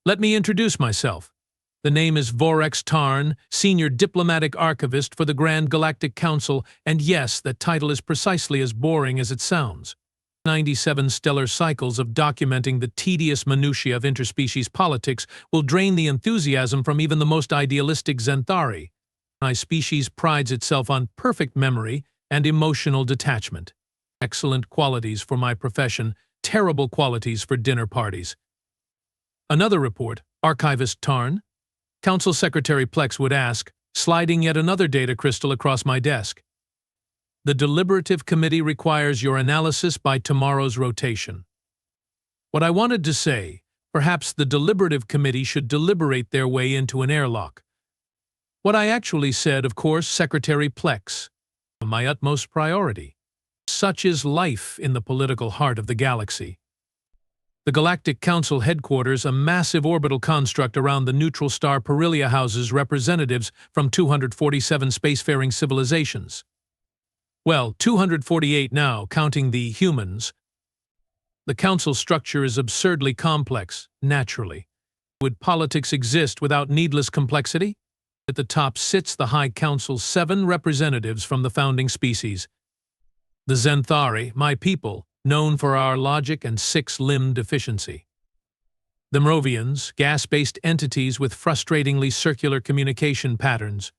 Let me introduce myself. The name is Vorex Tarn, Senior Diplomatic Archivist for the Grand Galactic Council, and yes, that title is precisely as boring as it sounds. 97 stellar cycles of documenting the tedious minutiae of interspecies politics will drain the enthusiasm from even the most idealistic Xanthari. My species prides itself on perfect memory and emotional detachment. Excellent qualities for my profession, terrible qualities for dinner parties. Another report, Archivist Tarn. Council Secretary Plex would ask, sliding yet another data crystal across my desk. The deliberative committee requires your analysis by tomorrow's rotation. What I wanted to say, perhaps the deliberative committee should deliberate their way into an airlock. What I actually said, of course, Secretary Plex, my utmost priority. Such is life in the political heart of the galaxy. The Galactic Council headquarters, a massive orbital construct around the neutral star Perilia, houses representatives from 247 spacefaring civilizations. Well, 248 now, counting the humans. The council structure is absurdly complex, naturally. Would politics exist without needless complexity? At the top sits the High Council's 7 representatives from the founding species. The Xanthari, my people, known for our logic and 6-limb deficiency. The Mrovians, gas-based entities with frustratingly circular communication patterns.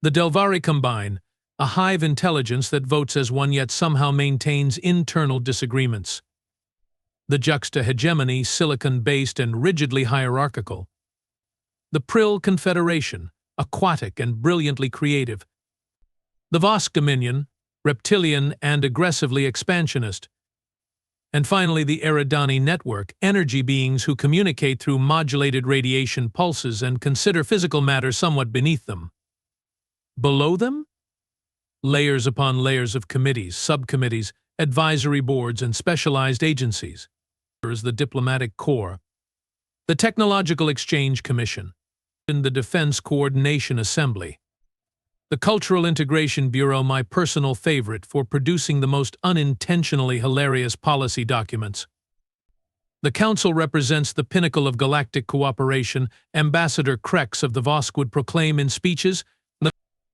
The Delvari combine, a hive intelligence that votes as one yet somehow maintains internal disagreements. The juxta-hegemony, silicon-based and rigidly hierarchical. The Prill Confederation, aquatic and brilliantly creative. The Vosk Dominion, reptilian and aggressively expansionist. And finally, the Eridani Network, energy beings who communicate through modulated radiation pulses and consider physical matter somewhat beneath them. Below them? Layers upon layers of committees, subcommittees, advisory boards, and specialized agencies. There's the Diplomatic Corps, the Technological Exchange Commission, and the Defense Coordination Assembly. The Cultural Integration Bureau, my personal favorite for producing the most unintentionally hilarious policy documents. The Council represents the pinnacle of galactic cooperation, Ambassador Krex of the Vosk would proclaim in speeches,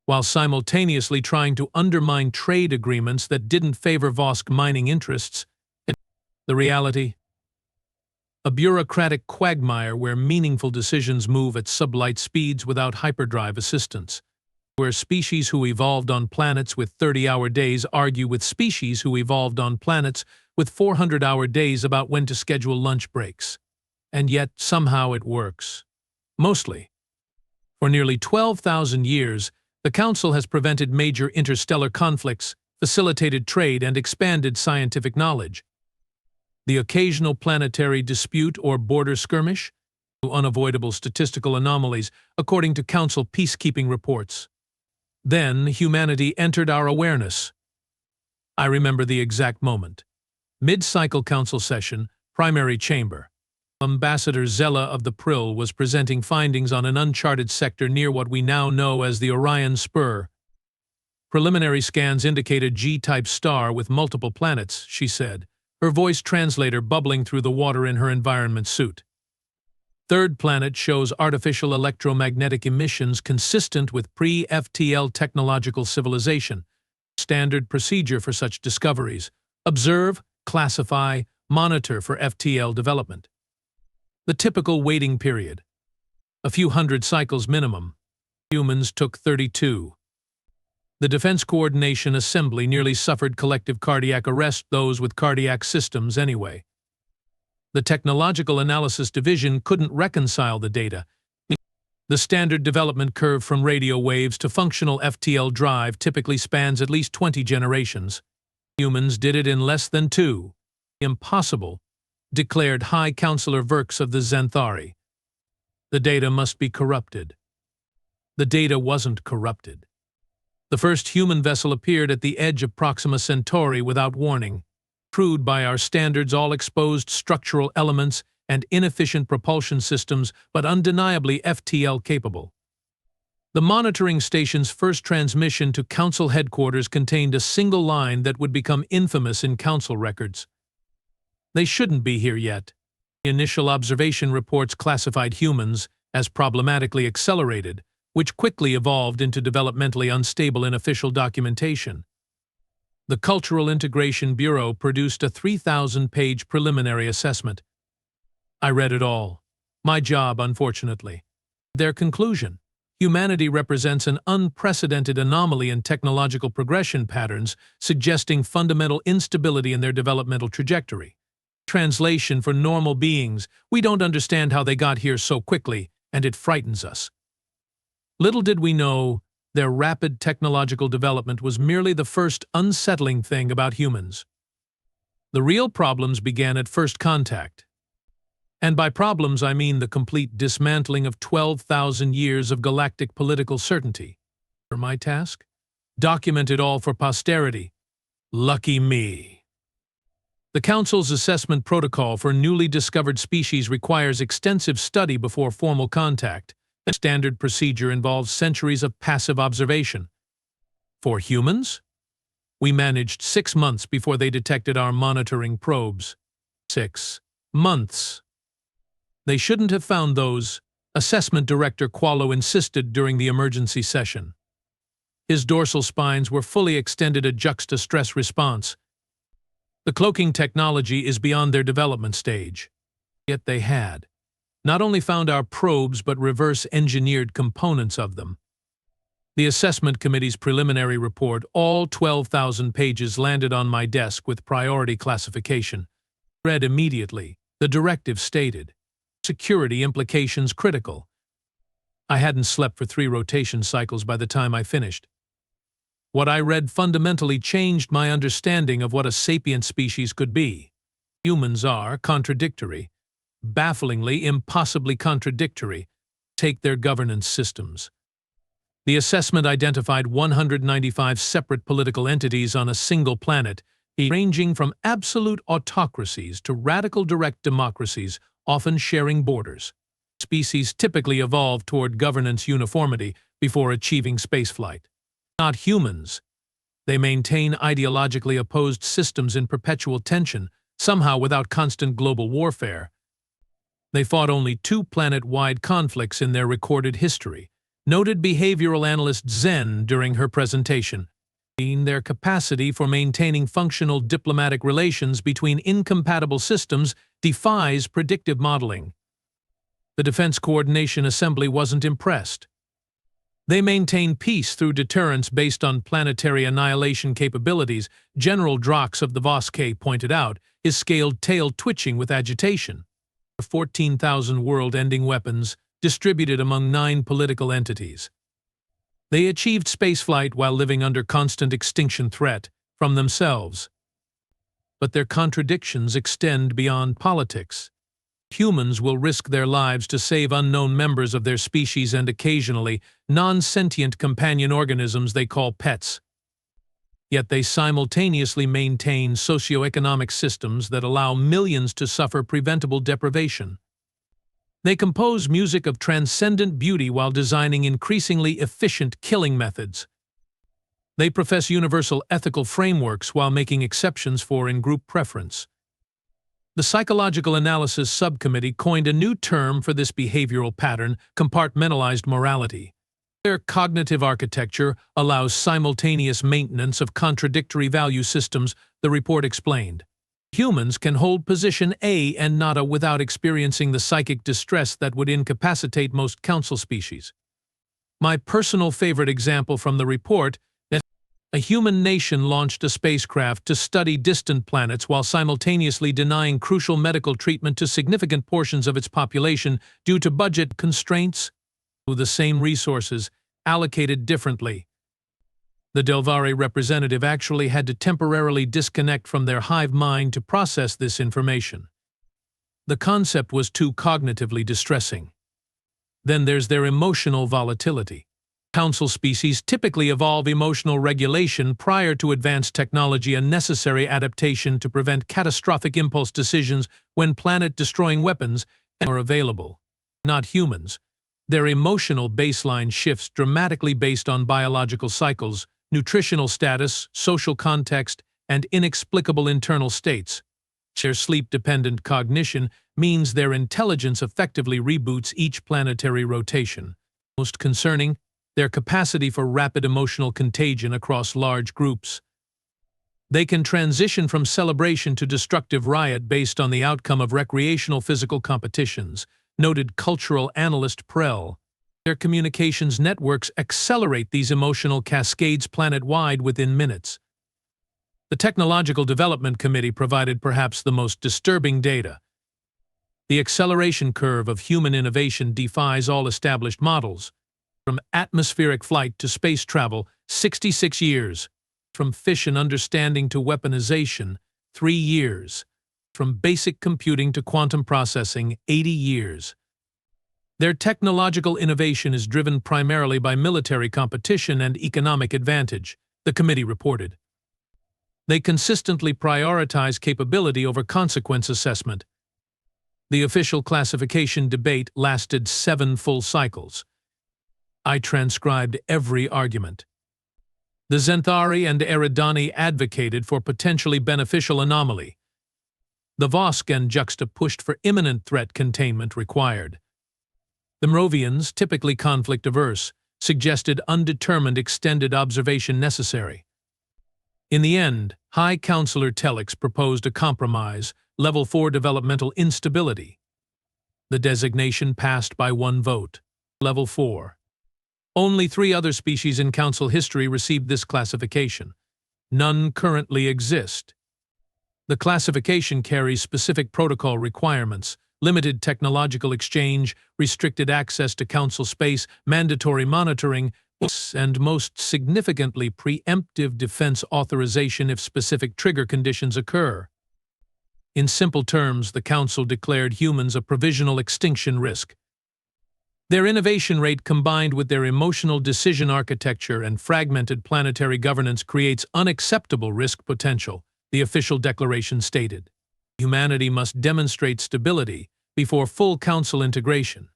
while simultaneously trying to undermine trade agreements that didn't favor Vosk mining interests. The reality? A bureaucratic quagmire where meaningful decisions move at sublight speeds without hyperdrive assistance. Where species who evolved on planets with 30-hour days argue with species who evolved on planets with 400-hour days about when to schedule lunch breaks. And yet, somehow it works. Mostly. For nearly 12,000 years, the Council has prevented major interstellar conflicts, facilitated trade, and expanded scientific knowledge. The occasional planetary dispute or border skirmish? Unavoidable statistical anomalies, according to Council peacekeeping reports. Then humanity entered our awareness. I remember the exact moment. Mid-cycle council session, primary chamber. Ambassador Zella of the Prill was presenting findings on an uncharted sector near what we now know as the Orion Spur. Preliminary scans indicate a G-type star with multiple planets, she said, her voice translator bubbling through the water in her environment suit. Third planet shows artificial electromagnetic emissions consistent with pre-FTL technological civilization. Standard procedure for such discoveries. Observe, classify, monitor for FTL development. The typical waiting period. A few hundred cycles minimum. Humans took 32. The Defense Coordination Assembly nearly suffered collective cardiac arrest, those with cardiac systems anyway. The Technological Analysis Division couldn't reconcile the data. The standard development curve from radio waves to functional FTL drive typically spans at least 20 generations. Humans did it in less than 2. Impossible, declared High Counselor Verks of the Xanthari. The data must be corrupted. The data wasn't corrupted. The first human vessel appeared at the edge of Proxima Centauri without warning. Crude by our standards, all exposed structural elements and inefficient propulsion systems, but undeniably FTL capable. The monitoring station's first transmission to Council headquarters contained a single line that would become infamous in Council records. They shouldn't be here yet. Initial observation reports classified humans as problematically accelerated, which quickly evolved into developmentally unstable in official documentation. The Cultural Integration Bureau produced a 3,000-page preliminary assessment. I read it all. My job, unfortunately. Their conclusion: humanity represents an unprecedented anomaly in technological progression patterns, suggesting fundamental instability in their developmental trajectory. Translation: for normal beings, we don't understand how they got here so quickly, and it frightens us. Little did we know, their rapid technological development was merely the first unsettling thing about humans. The real problems began at first contact. And by problems, I mean the complete dismantling of 12,000 years of galactic political certainty. For my task? Document it all for posterity. Lucky me. The Council's assessment protocol for newly discovered species requires extensive study before formal contact. The standard procedure involves centuries of passive observation. For humans? We managed 6 months before they detected our monitoring probes. 6 months. They shouldn't have found those, Assessment Director Qualo insisted during the emergency session. His dorsal spines were fully extended, a juxta-stress response. The cloaking technology is beyond their development stage. Yet they had not only found our probes but reverse-engineered components of them. The Assessment Committee's preliminary report, all 12,000 pages, landed on my desk with priority classification. Read immediately. The directive stated, security implications critical. I hadn't slept for 3 rotation cycles by the time I finished. What I read fundamentally changed my understanding of what a sapient species could be. Humans are contradictory, bafflingly, impossibly contradictory. Take their governance systems. The assessment identified 195 separate political entities on a single planet, ranging from absolute autocracies to radical direct democracies, often sharing borders. Species typically evolve toward governance uniformity before achieving spaceflight. Not humans. They maintain ideologically opposed systems in perpetual tension, somehow without constant global warfare. They fought only 2 planet-wide conflicts in their recorded history, noted behavioral analyst Zen during her presentation. Their capacity for maintaining functional diplomatic relations between incompatible systems defies predictive modeling. The Defense Coordination Assembly wasn't impressed. They maintain peace through deterrence based on planetary annihilation capabilities, General Drox of the Vosk pointed out, his scaled tail twitching with agitation. 14,000 world-ending weapons, distributed among 9 political entities. They achieved spaceflight while living under constant extinction threat from themselves. But their contradictions extend beyond politics. Humans will risk their lives to save unknown members of their species and occasionally non-sentient companion organisms they call pets. Yet they simultaneously maintain socioeconomic systems that allow millions to suffer preventable deprivation. They compose music of transcendent beauty while designing increasingly efficient killing methods. They profess universal ethical frameworks while making exceptions for in-group preference. The Psychological Analysis Subcommittee coined a new term for this behavioral pattern: compartmentalized morality. Their cognitive architecture allows simultaneous maintenance of contradictory value systems, the report explained. Humans can hold position A and nada without experiencing the psychic distress that would incapacitate most council species. My personal favorite example from the report: a human nation launched a spacecraft to study distant planets while simultaneously denying crucial medical treatment to significant portions of its population due to budget constraints. The same resources, allocated differently. The Delvare representative actually had to temporarily disconnect from their hive mind to process this information. The concept was too cognitively distressing. Then there's their emotional volatility. Council species typically evolve emotional regulation prior to advanced technology, a necessary adaptation to prevent catastrophic impulse decisions when planet-destroying weapons are available. Not humans. Their emotional baseline shifts dramatically based on biological cycles, nutritional status, social context, and inexplicable internal states. Their sleep-dependent cognition means their intelligence effectively reboots each planetary rotation. Most concerning, their capacity for rapid emotional contagion across large groups. They can transition from celebration to destructive riot based on the outcome of recreational physical competitions, noted cultural analyst Prell. Their communications networks accelerate these emotional cascades planet-wide within minutes. The Technological Development Committee provided perhaps the most disturbing data. The acceleration curve of human innovation defies all established models. From atmospheric flight to space travel, 66 years. From fission understanding to weaponization, 3 years. From basic computing to quantum processing, 80 years. Their technological innovation is driven primarily by military competition and economic advantage, the committee reported. They consistently prioritize capability over consequence assessment. The official classification debate lasted 7 full cycles. I transcribed every argument. The Zenthari and Eridani advocated for potentially beneficial anomaly. The Vosk and Juxta pushed for imminent threat containment required. The Mrovians, typically conflict-averse, suggested undetermined extended observation necessary. In the end, High Counselor Telix proposed a compromise, Level 4 developmental instability. The designation passed by 1 vote. Level 4. Only 3 other species in Council history received this classification. None currently exist. The classification carries specific protocol requirements, limited technological exchange, restricted access to Council space, mandatory monitoring, and most significantly preemptive defense authorization if specific trigger conditions occur. In simple terms, the Council declared humans a provisional extinction risk. Their innovation rate combined with their emotional decision architecture and fragmented planetary governance creates unacceptable risk potential, the official declaration stated. Humanity must demonstrate stability before full Council integration.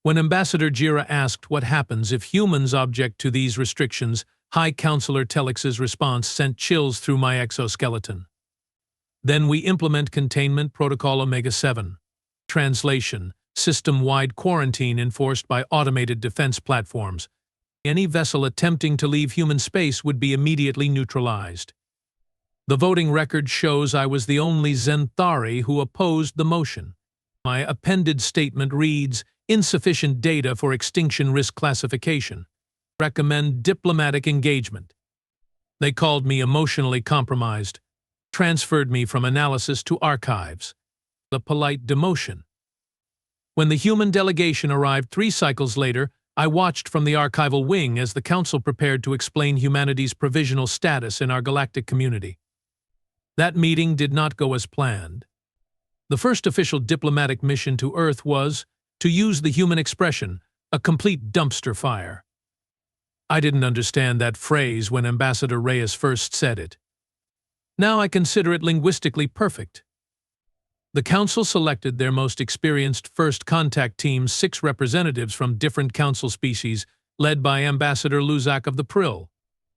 When Ambassador Jira asked what happens if humans object to these restrictions, High Counselor Telix's response sent chills through my exoskeleton. Then we implement Containment Protocol Omega-7. Translation: system-wide quarantine enforced by automated defense platforms. Any vessel attempting to leave human space would be immediately neutralized. The voting record shows I was the only Zenthari who opposed the motion. My appended statement reads, insufficient data for extinction risk classification. Recommend diplomatic engagement. They called me emotionally compromised, transferred me from analysis to archives. A polite demotion. When the human delegation arrived 3 cycles later, I watched from the archival wing as the Council prepared to explain humanity's provisional status in our galactic community. That meeting did not go as planned. The first official diplomatic mission to Earth was, to use the human expression, a complete dumpster fire. I didn't understand that phrase when Ambassador Reyes first said it. Now I consider it linguistically perfect. The Council selected their most experienced first contact team's 6 representatives from different Council species, led by Ambassador Luzak of the Prill.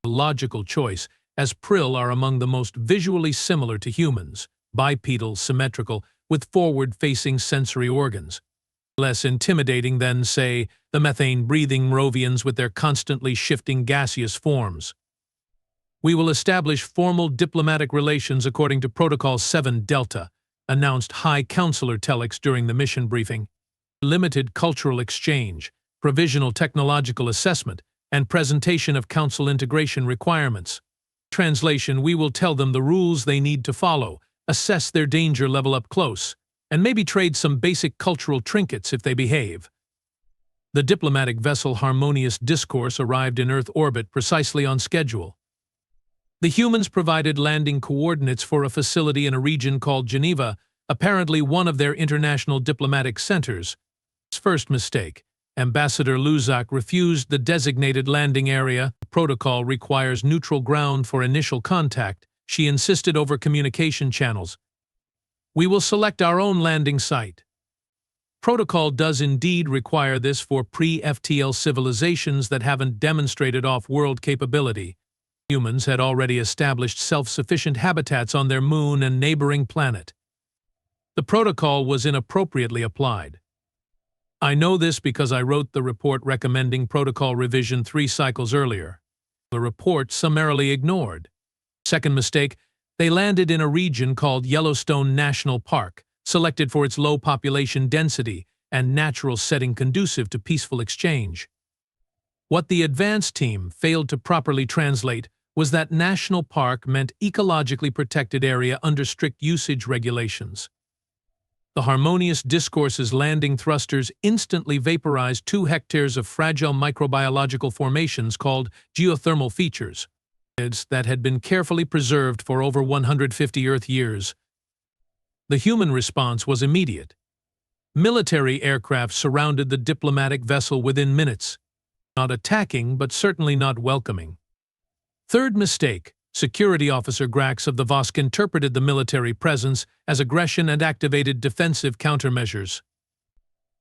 A logical choice, as Prill are among the most visually similar to humans, bipedal, symmetrical, with forward-facing sensory organs. Less intimidating than, say, the methane-breathing Mrovians with their constantly shifting gaseous forms. We will establish formal diplomatic relations according to Protocol 7 Delta, announced High Counselor Telix during the mission briefing. Limited cultural exchange, provisional technological assessment, and presentation of Council integration requirements. Translation: we will tell them the rules they need to follow, assess their danger level up close, and maybe trade some basic cultural trinkets if they behave. The diplomatic vessel Harmonious Discourse arrived in Earth orbit precisely on schedule. The humans provided landing coordinates for a facility in a region called Geneva, apparently one of their international diplomatic centers. First mistake. Ambassador Luzak refused the designated landing area. The protocol requires neutral ground for initial contact. She insisted over communication channels. We will select our own landing site. Protocol does indeed require this for pre-FTL civilizations that haven't demonstrated off-world capability. Humans had already established self-sufficient habitats on their moon and neighboring planet. The protocol was inappropriately applied. I know this because I wrote the report recommending protocol revision 3 cycles earlier. The report summarily ignored. Second mistake, they landed in a region called Yellowstone National Park, selected for its low population density and natural setting conducive to peaceful exchange. What the advanced team failed to properly translate was that national park meant ecologically protected area under strict usage regulations. The harmonious discourse's landing thrusters instantly vaporized 2 hectares of fragile microbiological formations called geothermal features that had been carefully preserved for over 150 Earth years. The human response was immediate. Military aircraft surrounded the diplomatic vessel within minutes, not attacking but certainly not welcoming. Third mistake, Security Officer Grax of the Vosk interpreted the military presence as aggression and activated defensive countermeasures.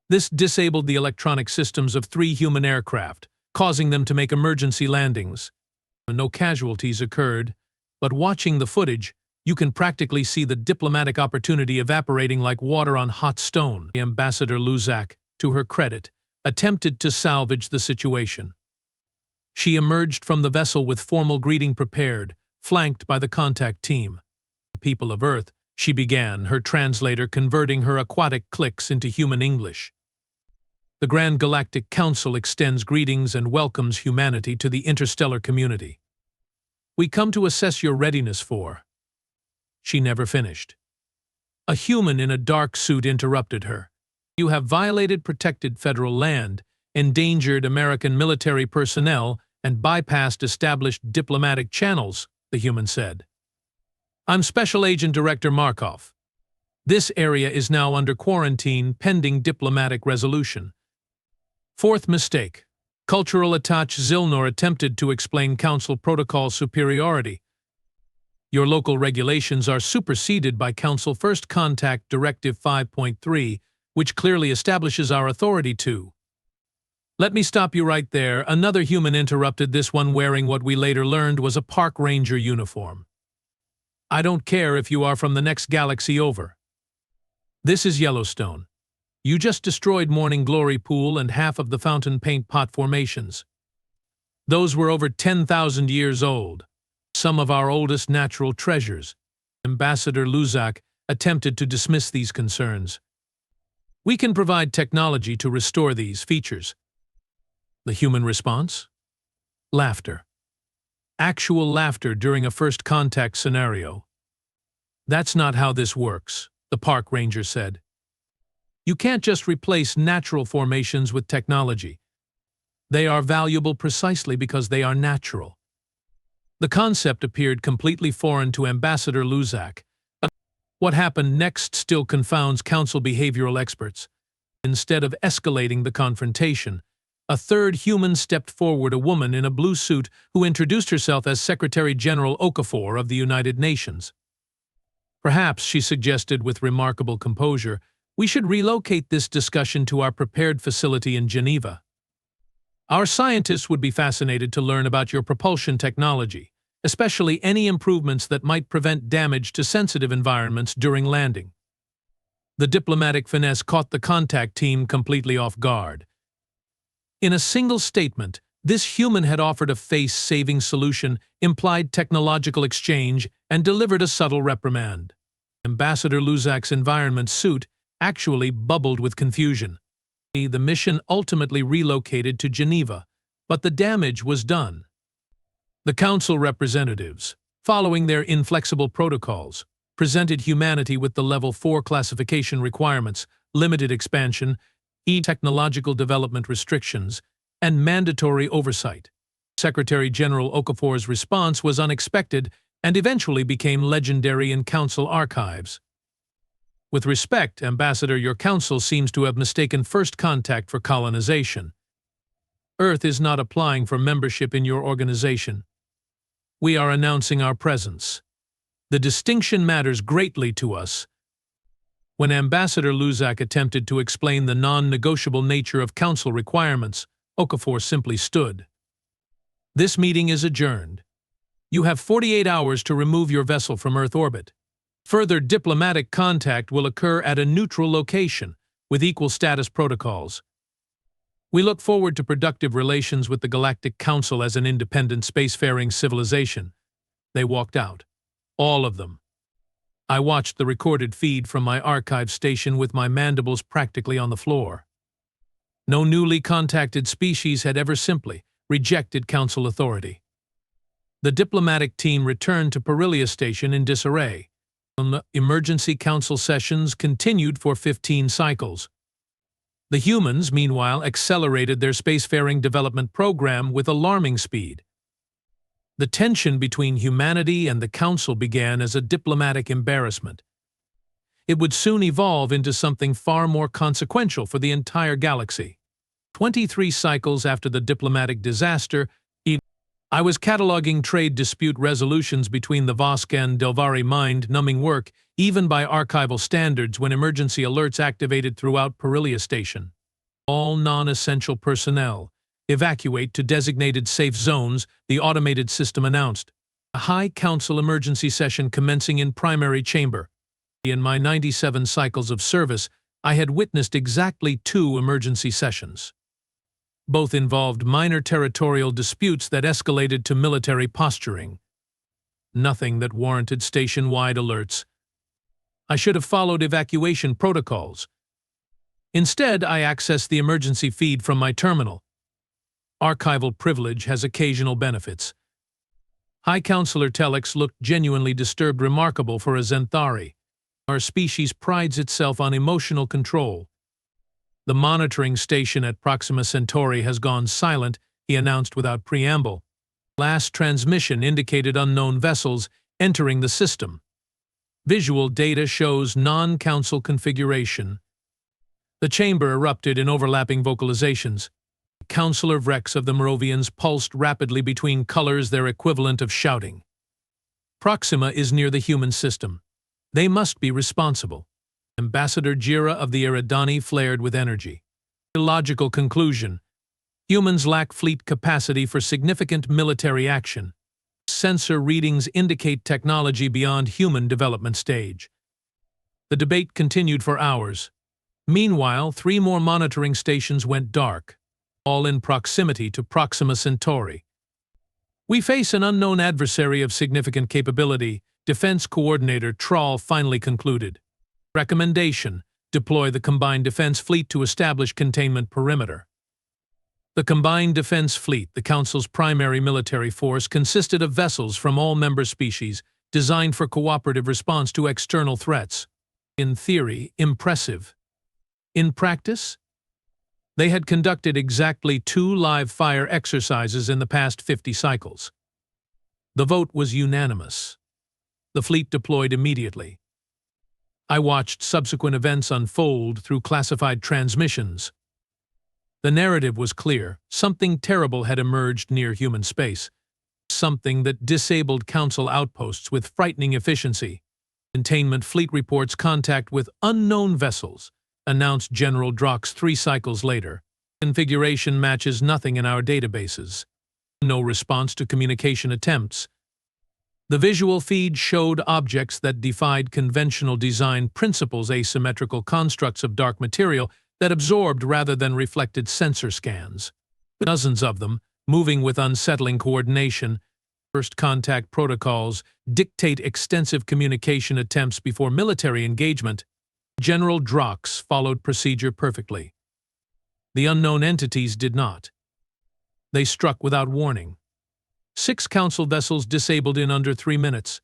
This disabled the electronic systems of 3 human aircraft, causing them to make emergency landings. No casualties occurred, but watching the footage, you can practically see the diplomatic opportunity evaporating like water on hot stone. Ambassador Luzak, to her credit, attempted to salvage the situation. She emerged from the vessel with formal greeting prepared, flanked by the contact team. People of Earth, she began, her translator converting her aquatic clicks into human English. The Grand Galactic Council extends greetings and welcomes humanity to the interstellar community. We come to assess your readiness for... She never finished. A human in a dark suit interrupted her. You have violated protected federal land, endangered American military personnel, and bypassed established diplomatic channels, the human said. I'm Special Agent Director Markov. This area is now under quarantine pending diplomatic resolution. Fourth mistake. Cultural attaché Zilnor attempted to explain Council protocol superiority. Your local regulations are superseded by Council First Contact Directive 5.3, which clearly establishes our authority to... Let me stop you right there. Another human interrupted, this one wearing what we later learned was a park ranger uniform. I don't care if you are from the next galaxy over. This is Yellowstone. You just destroyed Morning Glory Pool and half of the fountain paint pot formations. Those were over 10,000 years old. Some of our oldest natural treasures. Ambassador Luzak attempted to dismiss these concerns. We can provide technology to restore these features. The human response? Laughter. Actual laughter during a first contact scenario. That's not how this works, the park ranger said. You can't just replace natural formations with technology. They are valuable precisely because they are natural. The concept appeared completely foreign to Ambassador Luzak. What happened next still confounds Council behavioral experts. Instead of escalating the confrontation, a third human stepped forward, a woman in a blue suit who introduced herself as Secretary General Okafor of the United Nations. Perhaps, she suggested with remarkable composure, we should relocate this discussion to our prepared facility in Geneva. Our scientists would be fascinated to learn about your propulsion technology, especially any improvements that might prevent damage to sensitive environments during landing. The diplomatic finesse caught the contact team completely off guard. In a single statement, this human had offered a face-saving solution, implied technological exchange, and delivered a subtle reprimand. Ambassador Luzak's environment suit actually bubbled with confusion. The mission ultimately relocated to Geneva, but the damage was done. The Council representatives, following their inflexible protocols, presented humanity with the Level 4 classification requirements, limited expansion, technological development restrictions, and mandatory oversight. Secretary General Okafor's response was unexpected and eventually became legendary in Council archives. With respect, Ambassador, your Council seems to have mistaken first contact for colonization. Earth is not applying for membership in your organization. We are announcing our presence. The distinction matters greatly to us. When Ambassador Luzak attempted to explain the non-negotiable nature of Council requirements, Okafor simply stood. This meeting is adjourned. You have 48 hours to remove your vessel from Earth orbit. Further diplomatic contact will occur at a neutral location, with equal status protocols. We look forward to productive relations with the Galactic Council as an independent spacefaring civilization. They walked out. All of them. I watched the recorded feed from my archive station with my mandibles practically on the floor. No newly contacted species had ever simply rejected Council authority. The diplomatic team returned to Perilia Station in disarray. Emergency Council sessions continued for 15 cycles. The humans, meanwhile, accelerated their spacefaring development program with alarming speed. The tension between humanity and the Council began as a diplomatic embarrassment. It would soon evolve into something far more consequential for the entire galaxy. 23 cycles after the diplomatic disaster, I was cataloging trade dispute resolutions between the Vosk and Delvari, mind-numbing work, even by archival standards, when emergency alerts activated throughout Perilia Station. All non-essential personnel evacuate to designated safe zones, the automated system announced. A High Council emergency session commencing in primary chamber. In my 97 cycles of service, I had witnessed exactly 2 emergency sessions. Both involved minor territorial disputes that escalated to military posturing. Nothing that warranted station-wide alerts. I should have followed evacuation protocols. Instead, I accessed the emergency feed from my terminal. Archival privilege has occasional benefits. High Councilor Telex looked genuinely disturbed, remarkable for a Zenthari. Our species prides itself on emotional control. The monitoring station at Proxima Centauri has gone silent, he announced without preamble. Last transmission indicated unknown vessels entering the system. Visual data shows non-council configuration. The chamber erupted in overlapping vocalizations. Councilor Vrex of the Merovians pulsed rapidly between colors, their equivalent of shouting. Proxima is near the human system. They must be responsible. Ambassador Jira of the Eridani flared with energy. Illogical conclusion. Humans lack fleet capacity for significant military action. Sensor readings indicate technology beyond human development stage. The debate continued for hours. Meanwhile, 3 more monitoring stations went dark, all in proximity to Proxima Centauri. We face an unknown adversary of significant capability, Defense Coordinator Trawl finally concluded. Recommendation: deploy the Combined Defense Fleet to establish containment perimeter. The Combined Defense Fleet, the Council's primary military force, consisted of vessels from all member species, designed for cooperative response to external threats. In theory, impressive. In practice, they had conducted exactly 2 live-fire exercises in the past 50 cycles. The vote was unanimous. The fleet deployed immediately. I watched subsequent events unfold through classified transmissions. The narrative was clear. Something terrible had emerged near human space. Something that disabled Council outposts with frightening efficiency. Containment fleet reports contact with unknown vessels, announced General Drox 3 cycles later. Configuration matches nothing in our databases. No response to communication attempts. The visual feed showed objects that defied conventional design principles, asymmetrical constructs of dark material that absorbed rather than reflected sensor scans. Dozens of them, moving with unsettling coordination. First contact protocols dictate extensive communication attempts before military engagement. General Drox followed procedure perfectly. The unknown entities did not. They struck without warning. 6 Council vessels disabled in under 3 minutes.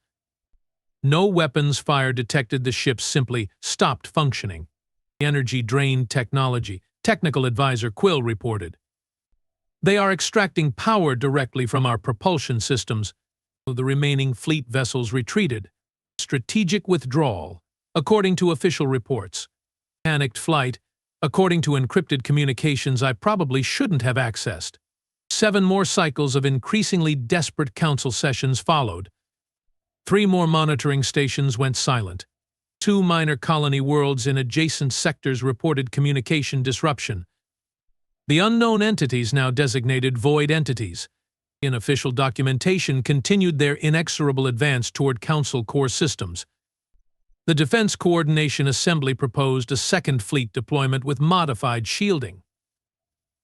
No weapons fire detected. The ships simply stopped functioning. Energy-drained technology, Technical Advisor Quill reported. They are extracting power directly from our propulsion systems. The remaining fleet vessels retreated. Strategic withdrawal, according to official reports. Panicked flight, according to encrypted communications I probably shouldn't have accessed. 7 more cycles of increasingly desperate Council sessions followed. 3 more monitoring stations went silent. 2 minor colony worlds in adjacent sectors reported communication disruption. The unknown entities, now designated void entities, Official documentation continued their inexorable advance toward Council core systems. The Defense Coordination Assembly proposed a second fleet deployment with modified shielding.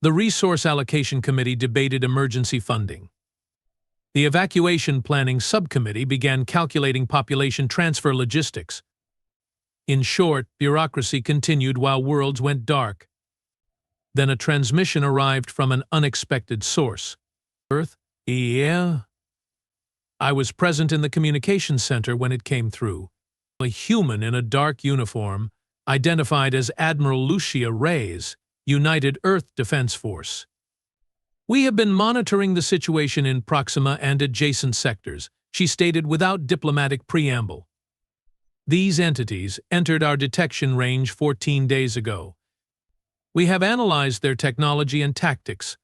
The Resource Allocation Committee debated emergency funding. The Evacuation Planning Subcommittee began calculating population transfer logistics. In short, bureaucracy continued while worlds went dark. Then a transmission arrived from an unexpected source. Earth? Yeah. I was present in the communications center when it came through. A human in a dark uniform, identified as Admiral Lucia Reyes, United Earth Defense Force. We have been monitoring the situation in Proxima and adjacent sectors, she stated without diplomatic preamble. These entities entered our detection range 14 days ago. We have analyzed their technology and tactics.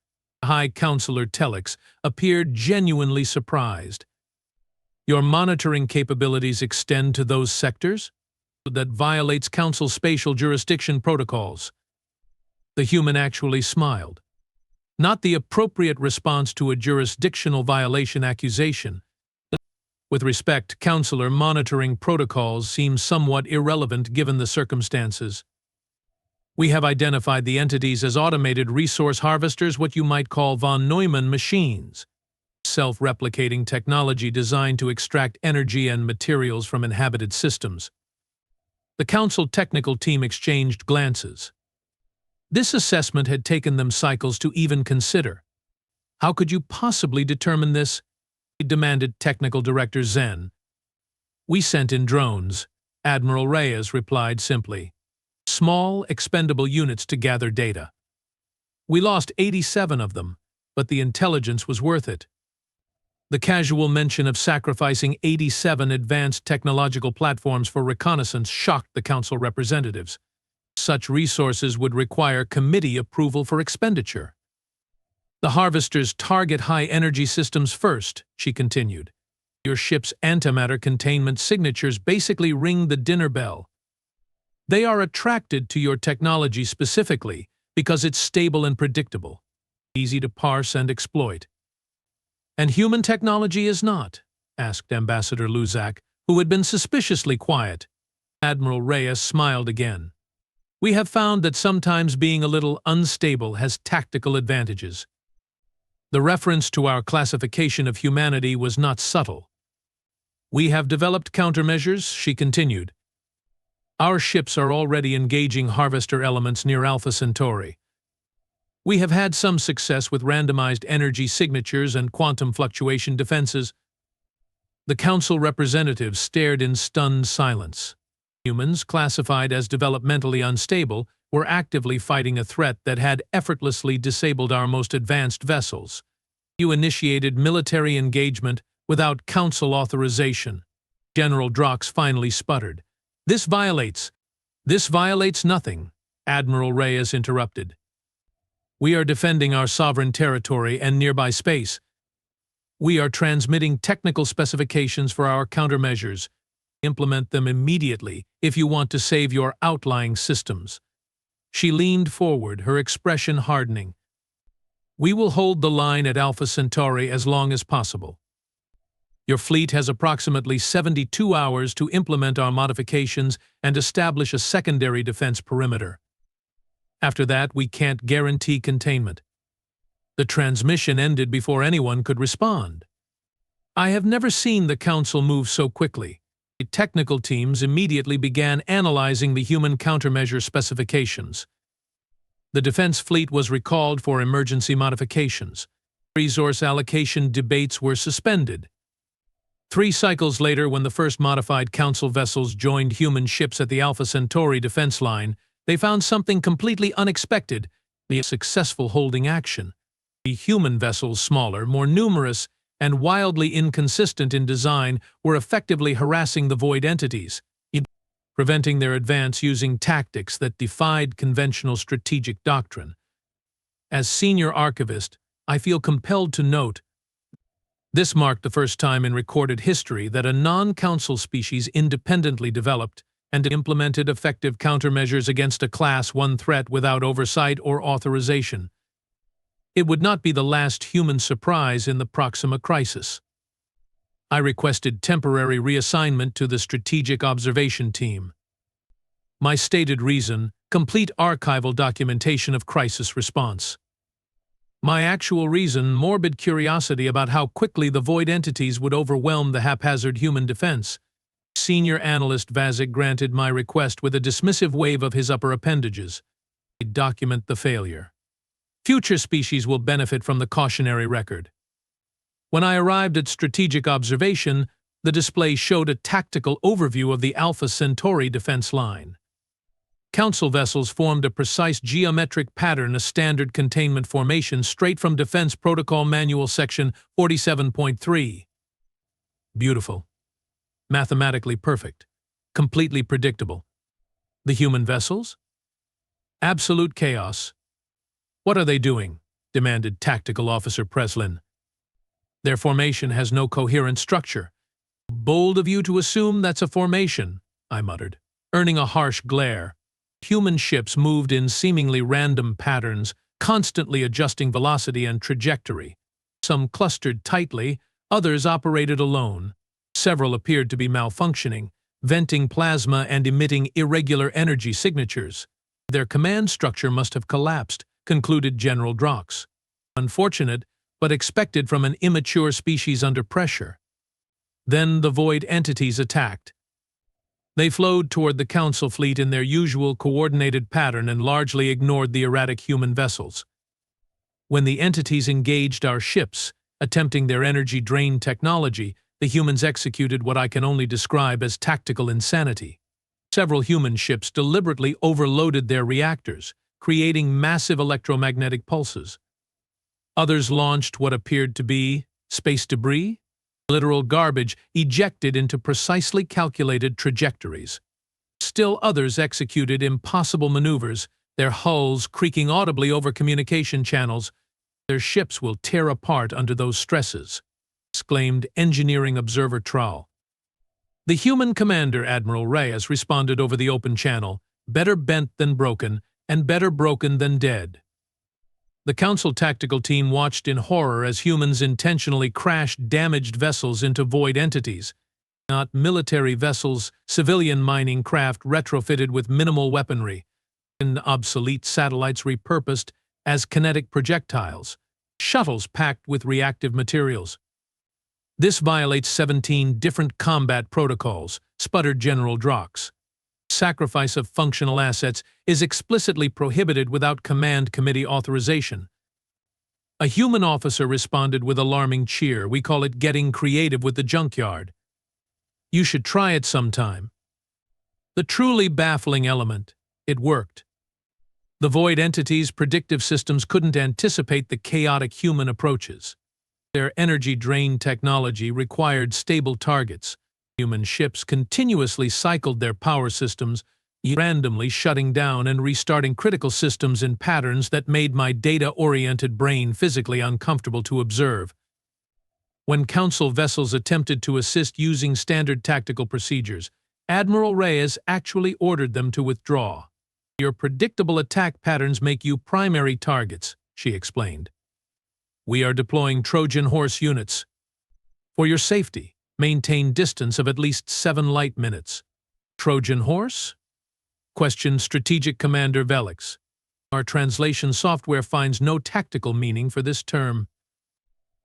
High Counselor Telix appeared genuinely surprised. Your monitoring capabilities extend to those sectors? That violates Council spatial jurisdiction protocols. The human actually smiled. Not the appropriate response to a jurisdictional violation accusation. With respect, Counselor, monitoring protocols seem somewhat irrelevant given the circumstances. We have identified the entities as automated resource harvesters, what you might call von Neumann machines. Self-replicating technology designed to extract energy and materials from inhabited systems. The Council technical team exchanged glances. This assessment had taken them cycles to even consider. How could you possibly determine this? Demanded Technical Director Zen. We sent in drones, Admiral Reyes replied simply. Small, expendable units to gather data. We lost 87 of them, but the intelligence was worth it. The casual mention of sacrificing 87 advanced technological platforms for reconnaissance shocked the Council representatives. Such resources would require committee approval for expenditure. The harvesters target high-energy systems first, she continued. Your ship's antimatter containment signatures basically ring the dinner bell. They are attracted to your technology specifically because it's stable and predictable, easy to parse and exploit. And human technology is not? Asked Ambassador Luzak, who had been suspiciously quiet. Admiral Reyes smiled again. We have found that sometimes being a little unstable has tactical advantages. The reference to our classification of humanity was not subtle. We have developed countermeasures, she continued. Our ships are already engaging harvester elements near Alpha Centauri. We have had some success with randomized energy signatures and quantum fluctuation defenses. The Council representatives stared in stunned silence. Humans, classified as developmentally unstable, were actively fighting a threat that had effortlessly disabled our most advanced vessels. You initiated military engagement without Council authorization. General Drox finally sputtered. This violates nothing, Admiral Reyes interrupted. We are defending our sovereign territory and nearby space. We are transmitting technical specifications for our countermeasures. Implement them immediately if you want to save your outlying systems. She leaned forward, her expression hardening. We will hold the line at Alpha Centauri as long as possible. Your fleet has approximately 72 hours to implement our modifications and establish a secondary defense perimeter. After that, we can't guarantee containment. The transmission ended before anyone could respond. I have never seen the Council move so quickly. The technical teams immediately began analyzing the human countermeasure specifications. The defense fleet was recalled for emergency modifications. Resource allocation debates were suspended. 3 cycles later, when the first modified Council vessels joined human ships at the Alpha Centauri defense line, they found something completely unexpected: the successful holding action. The human vessels, smaller, more numerous, and wildly inconsistent in design, were effectively harassing the void entities, preventing their advance using tactics that defied conventional strategic doctrine. As senior archivist, I feel compelled to note this marked the first time in recorded history that a non-Council species independently developed and implemented effective countermeasures against a Class 1 threat without oversight or authorization. It would not be the last human surprise in the Proxima crisis. I requested temporary reassignment to the Strategic Observation Team. My stated reason: complete archival documentation of crisis response. My actual reason: morbid curiosity about how quickly the void entities would overwhelm the haphazard human defense. Senior Analyst Vazig granted my request with a dismissive wave of his upper appendages. Document the failure. Future species will benefit from the cautionary record. When I arrived at Strategic Observation, the display showed a tactical overview of the Alpha Centauri defense line. Council vessels formed a precise geometric pattern, a standard containment formation straight from Defense Protocol Manual Section 47.3. Beautiful. Mathematically perfect. Completely predictable. The human vessels? Absolute chaos. What are they doing? Demanded Tactical Officer Preslin. Their formation has no coherent structure. Bold of you to assume that's a formation, I muttered, earning a harsh glare. Human ships moved in seemingly random patterns, constantly adjusting velocity and trajectory. Some clustered tightly, others operated alone. Several appeared to be malfunctioning, venting plasma and emitting irregular energy signatures. Their command structure must have collapsed, concluded General Drox. Unfortunate, but expected from an immature species under pressure. Then the void entities attacked. They flowed toward the Council fleet in their usual coordinated pattern and largely ignored the erratic human vessels. When the entities engaged our ships, attempting their energy-drain technology, the humans executed what I can only describe as tactical insanity. Several human ships deliberately overloaded their reactors, creating massive electromagnetic pulses. Others launched what appeared to be space debris, literal garbage ejected into precisely calculated trajectories. Still others executed impossible maneuvers, their hulls creaking audibly over communication channels. Their ships will tear apart under those stresses, exclaimed Engineering Observer Trall. The human commander, Admiral Reyes, responded over the open channel, better bent than broken, and better broken than dead. The Council tactical team watched in horror as humans intentionally crashed damaged vessels into void entities. Not military vessels, civilian mining craft retrofitted with minimal weaponry, and obsolete satellites repurposed as kinetic projectiles, shuttles packed with reactive materials. This violates 17 different combat protocols, sputtered General Drox. Sacrifice of functional assets is explicitly prohibited without Command Committee authorization. A human officer responded with alarming cheer. We call it getting creative with the junkyard. You should try it sometime. The truly baffling element: it worked. The void entities' predictive systems couldn't anticipate the chaotic human approaches. Their energy-drain technology required stable targets. Human ships continuously cycled their power systems, randomly shutting down and restarting critical systems in patterns that made my data-oriented brain physically uncomfortable to observe. When Council vessels attempted to assist using standard tactical procedures, Admiral Reyes actually ordered them to withdraw. Your predictable attack patterns make you primary targets, she explained. We are deploying Trojan horse units. For your safety, maintain distance of at least 7 light minutes. Trojan horse? Questioned Strategic Commander Velix. Our translation software finds no tactical meaning for this term.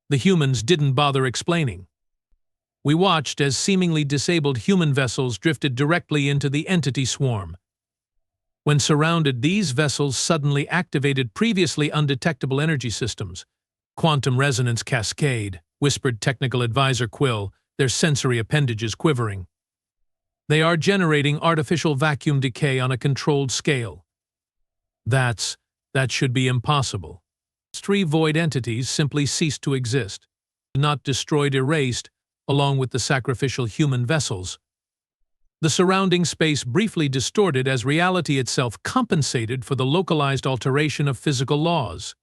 The humans didn't bother explaining. We watched as seemingly disabled human vessels drifted directly into the entity swarm. When surrounded, these vessels suddenly activated previously undetectable energy systems. Quantum resonance cascade, whispered Technical Advisor Quill, their sensory appendages quivering. They are generating artificial vacuum decay on a controlled scale. That should be impossible. 3 void entities simply ceased to exist, not destroyed, erased, along with the sacrificial human vessels. The surrounding space briefly distorted as reality itself compensated for the localized alteration of physical laws.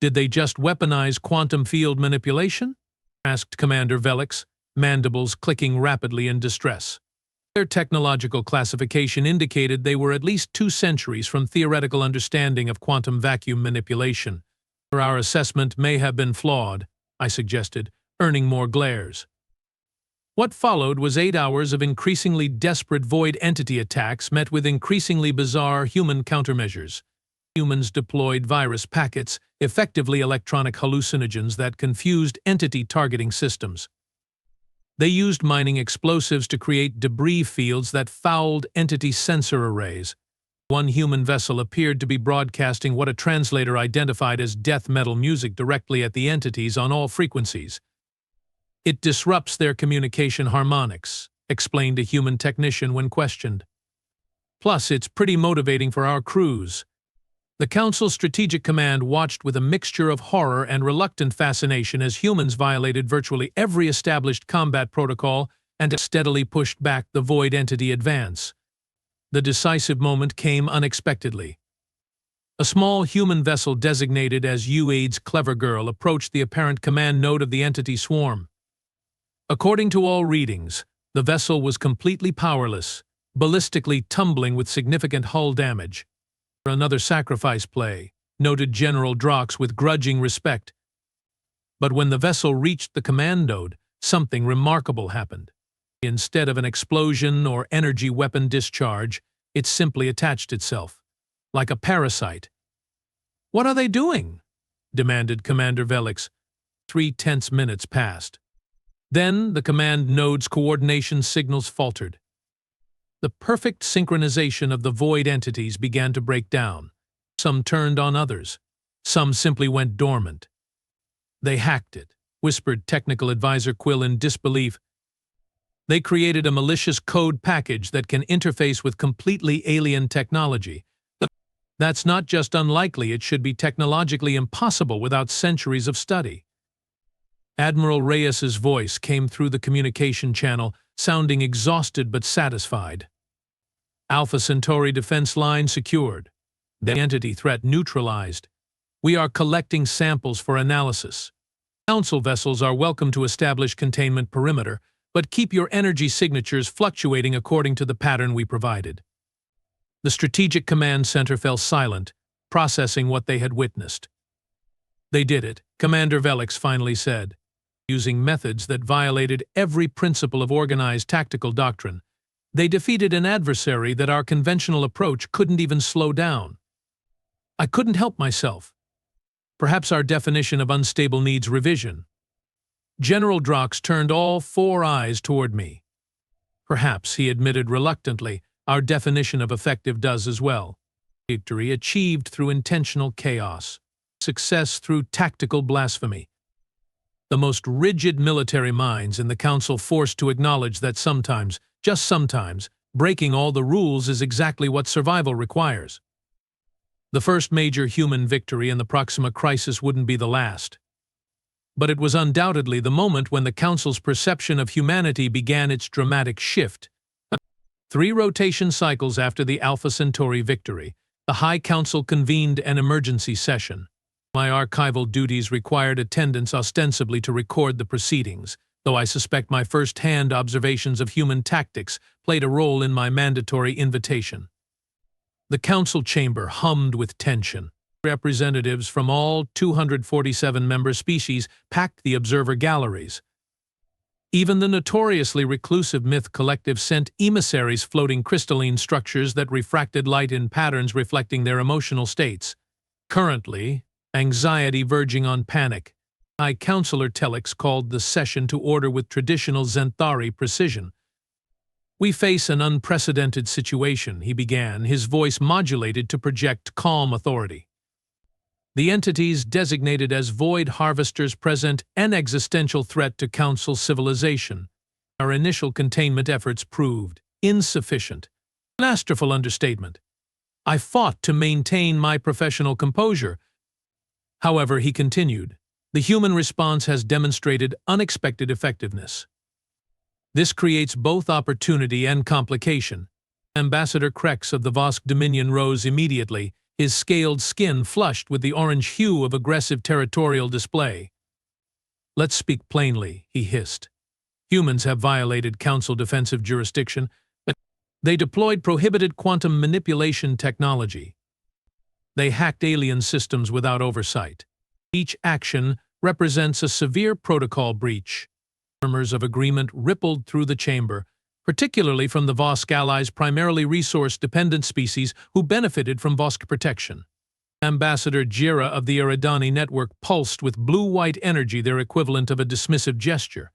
Did they just weaponize quantum field manipulation? Asked Commander Velix, mandibles clicking rapidly in distress. Their technological classification indicated they were at least 2 centuries from theoretical understanding of quantum vacuum manipulation. Our assessment may have been flawed, I suggested, earning more glares. What followed was 8 hours of increasingly desperate void entity attacks met with increasingly bizarre human countermeasures. Humans deployed virus packets, effectively electronic hallucinogens that confused entity targeting systems. They used mining explosives to create debris fields that fouled entity sensor arrays. One human vessel appeared to be broadcasting what a translator identified as death metal music directly at the entities on all frequencies. "It disrupts their communication harmonics," explained a human technician when questioned. "Plus, it's pretty motivating for our crews." The Council's Strategic Command watched with a mixture of horror and reluctant fascination as humans violated virtually every established combat protocol and steadily pushed back the void entity advance. The decisive moment came unexpectedly. A small human vessel designated as UAID's Clever Girl approached the apparent command node of the entity swarm. According to all readings, the vessel was completely powerless, ballistically tumbling with significant hull damage. "Another sacrifice play," noted General Drox with grudging respect. But when the vessel reached the command node, something remarkable happened. Instead of an explosion or energy weapon discharge, it simply attached itself, like a parasite. "What are they doing?" demanded Commander Velix. 3 tense minutes passed. Then the command node's coordination signals faltered. The perfect synchronization of the void entities began to break down. Some turned on others. Some simply went dormant. "They hacked it," whispered Technical Advisor Quill in disbelief. "They created a malicious code package that can interface with completely alien technology. That's not just unlikely, it should be technologically impossible without centuries of study." Admiral Reyes's voice came through the communication channel, sounding exhausted but satisfied. "Alpha Centauri defense line secured. The entity threat neutralized. We are collecting samples for analysis. Council vessels are welcome to establish containment perimeter, but keep your energy signatures fluctuating according to the pattern we provided." The Strategic Command Center fell silent, processing what they had witnessed. "They did it," Commander Velix finally said. "Using methods that violated every principle of organized tactical doctrine, they defeated an adversary that our conventional approach couldn't even slow down." I couldn't help myself. Perhaps our definition of unstable needs revision. General Drox turned all 4 eyes toward me. Perhaps, he admitted reluctantly, our definition of effective does as well. Victory achieved through intentional chaos. Success through tactical blasphemy. The most rigid military minds in the Council forced to acknowledge that sometimes, just sometimes, breaking all the rules is exactly what survival requires. The first major human victory in the Proxima crisis wouldn't be the last. But it was undoubtedly the moment when the Council's perception of humanity began its dramatic shift. 3 rotation cycles after the Alpha Centauri victory, the High Council convened an emergency session. My archival duties required attendance ostensibly to record the proceedings, though I suspect my first-hand observations of human tactics played a role in my mandatory invitation. The council chamber hummed with tension. Representatives from all 247 member species packed the observer galleries. Even the notoriously reclusive Myth Collective sent emissaries floating crystalline structures that refracted light in patterns reflecting their emotional states. Currently, anxiety verging on panic, High Counselor Telix called the session to order with traditional Zenthari precision. "We face an unprecedented situation," he began, his voice modulated to project calm authority. "The entities designated as void harvesters present an existential threat to Council civilization. Our initial containment efforts proved insufficient." An masterful understatement. I fought to maintain my professional composure. However, he continued, "The human response has demonstrated unexpected effectiveness. This creates both opportunity and complication." Ambassador Krex of the Vosk Dominion rose immediately, his scaled skin flushed with the orange hue of aggressive territorial display. "Let's speak plainly," he hissed. "Humans have violated Council defensive jurisdiction. They deployed prohibited quantum manipulation technology. They hacked alien systems without oversight. Each action represents a severe protocol breach. Murmurs of agreement rippled through the chamber, particularly from the Vosk allies, primarily resource-dependent species who benefited from Vosk protection. Ambassador Jira of the Eridani network pulsed with blue-white energy, their equivalent of a dismissive gesture.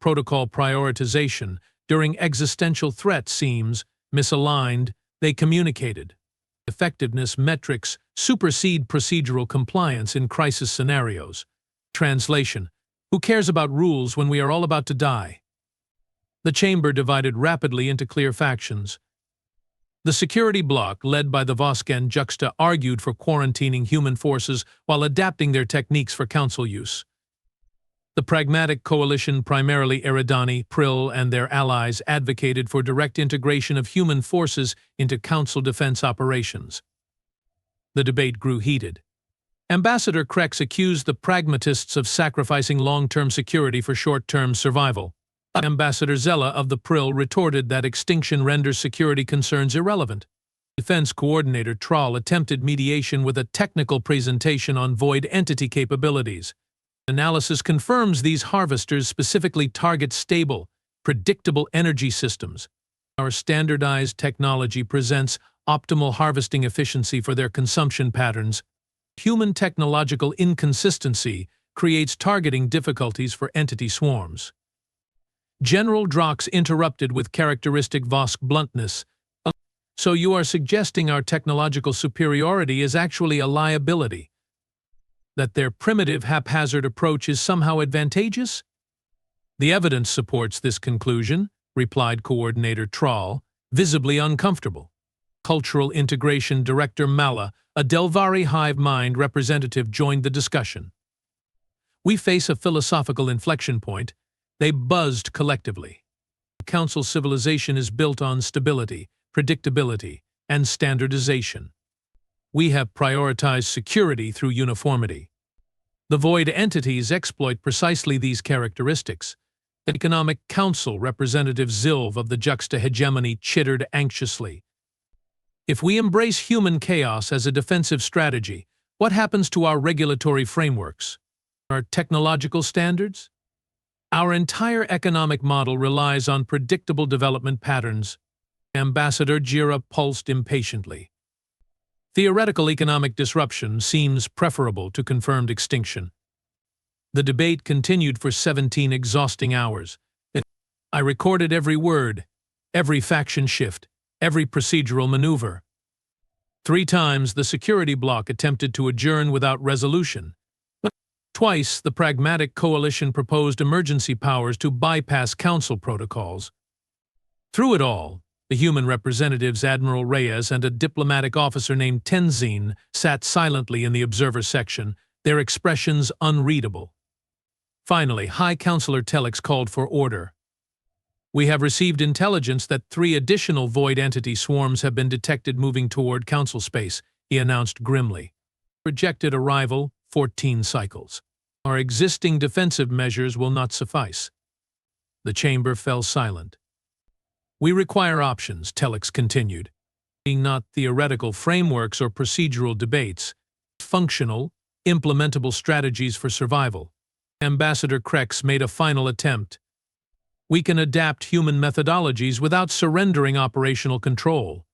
Protocol prioritization during existential threat seems misaligned. They communicated. Effectiveness metrics supersede procedural compliance in crisis scenarios. Translation: who cares about rules when we are all about to die? The chamber divided rapidly into clear factions. The security bloc, led by the Vosken Juxta, argued for quarantining human forces while adapting their techniques for council use. The pragmatic coalition, primarily Eridani, Prill, and their allies, advocated for direct integration of human forces into council defense operations. The debate grew heated. Ambassador Krex accused the pragmatists of sacrificing long-term security for short-term survival. Ambassador Zella of the Prill retorted that extinction renders security concerns irrelevant. Defense Coordinator Troll attempted mediation with a technical presentation on void entity capabilities. Analysis confirms these harvesters specifically target stable, predictable energy systems. Our standardized technology presents optimal harvesting efficiency for their consumption patterns. Human technological inconsistency creates targeting difficulties for entity swarms. General Drox interrupted with characteristic Vosk bluntness. So you are suggesting our technological superiority is actually a liability? That their primitive, haphazard approach is somehow advantageous? The evidence supports this conclusion, replied Coordinator Troll, visibly uncomfortable. Cultural Integration Director Mala, a Delvari hive mind representative, joined the discussion. We face a philosophical inflection point. They buzzed collectively. The Council civilization is built on stability, predictability, and standardization. We have prioritized security through uniformity. The void entities exploit precisely these characteristics. Economic Council Representative Zilv of the Juxta hegemony chittered anxiously. If we embrace human chaos as a defensive strategy, what happens to our regulatory frameworks? Our technological standards? Our entire economic model relies on predictable development patterns. Ambassador Jira pulsed impatiently. Theoretical economic disruption seems preferable to confirmed extinction. The debate continued for 17 exhausting hours. I recorded every word, every faction shift, every procedural maneuver. 3 times the security bloc attempted to adjourn without resolution. Twice the pragmatic coalition proposed emergency powers to bypass council protocols. Through it all, the human representatives Admiral Reyes and a diplomatic officer named Tenzin sat silently in the observer section, their expressions unreadable. Finally, High Counselor Telix called for order. We have received intelligence that 3 additional void entity swarms have been detected moving toward council space, he announced grimly. Projected arrival, 14 cycles. Our existing defensive measures will not suffice. The chamber fell silent. We require options, Telix continued, being not theoretical frameworks or procedural debates, functional, implementable strategies for survival. Ambassador Krex made a final attempt. We can adapt human methodologies without surrendering operational control.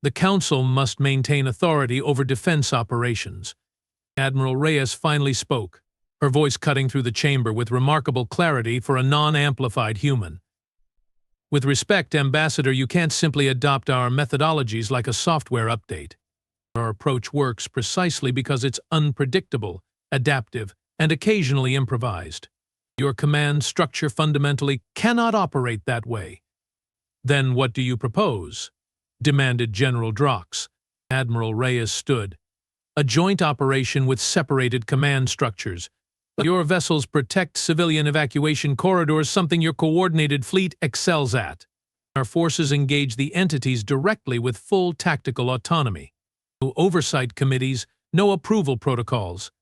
The Council must maintain authority over defense operations. Admiral Reyes finally spoke, her voice cutting through the chamber with remarkable clarity for a non-amplified human. With respect, Ambassador, you can't simply adopt our methodologies like a software update. Our approach works precisely because it's unpredictable, adaptive, and occasionally improvised. Your command structure fundamentally cannot operate that way. Then what do you propose? Demanded General Drox. Admiral Reyes stood. A joint operation with separated command structures. Your vessels protect civilian evacuation corridors, something your coordinated fleet excels at. Our forces engage the entities directly with full tactical autonomy. No oversight committees, no approval protocols.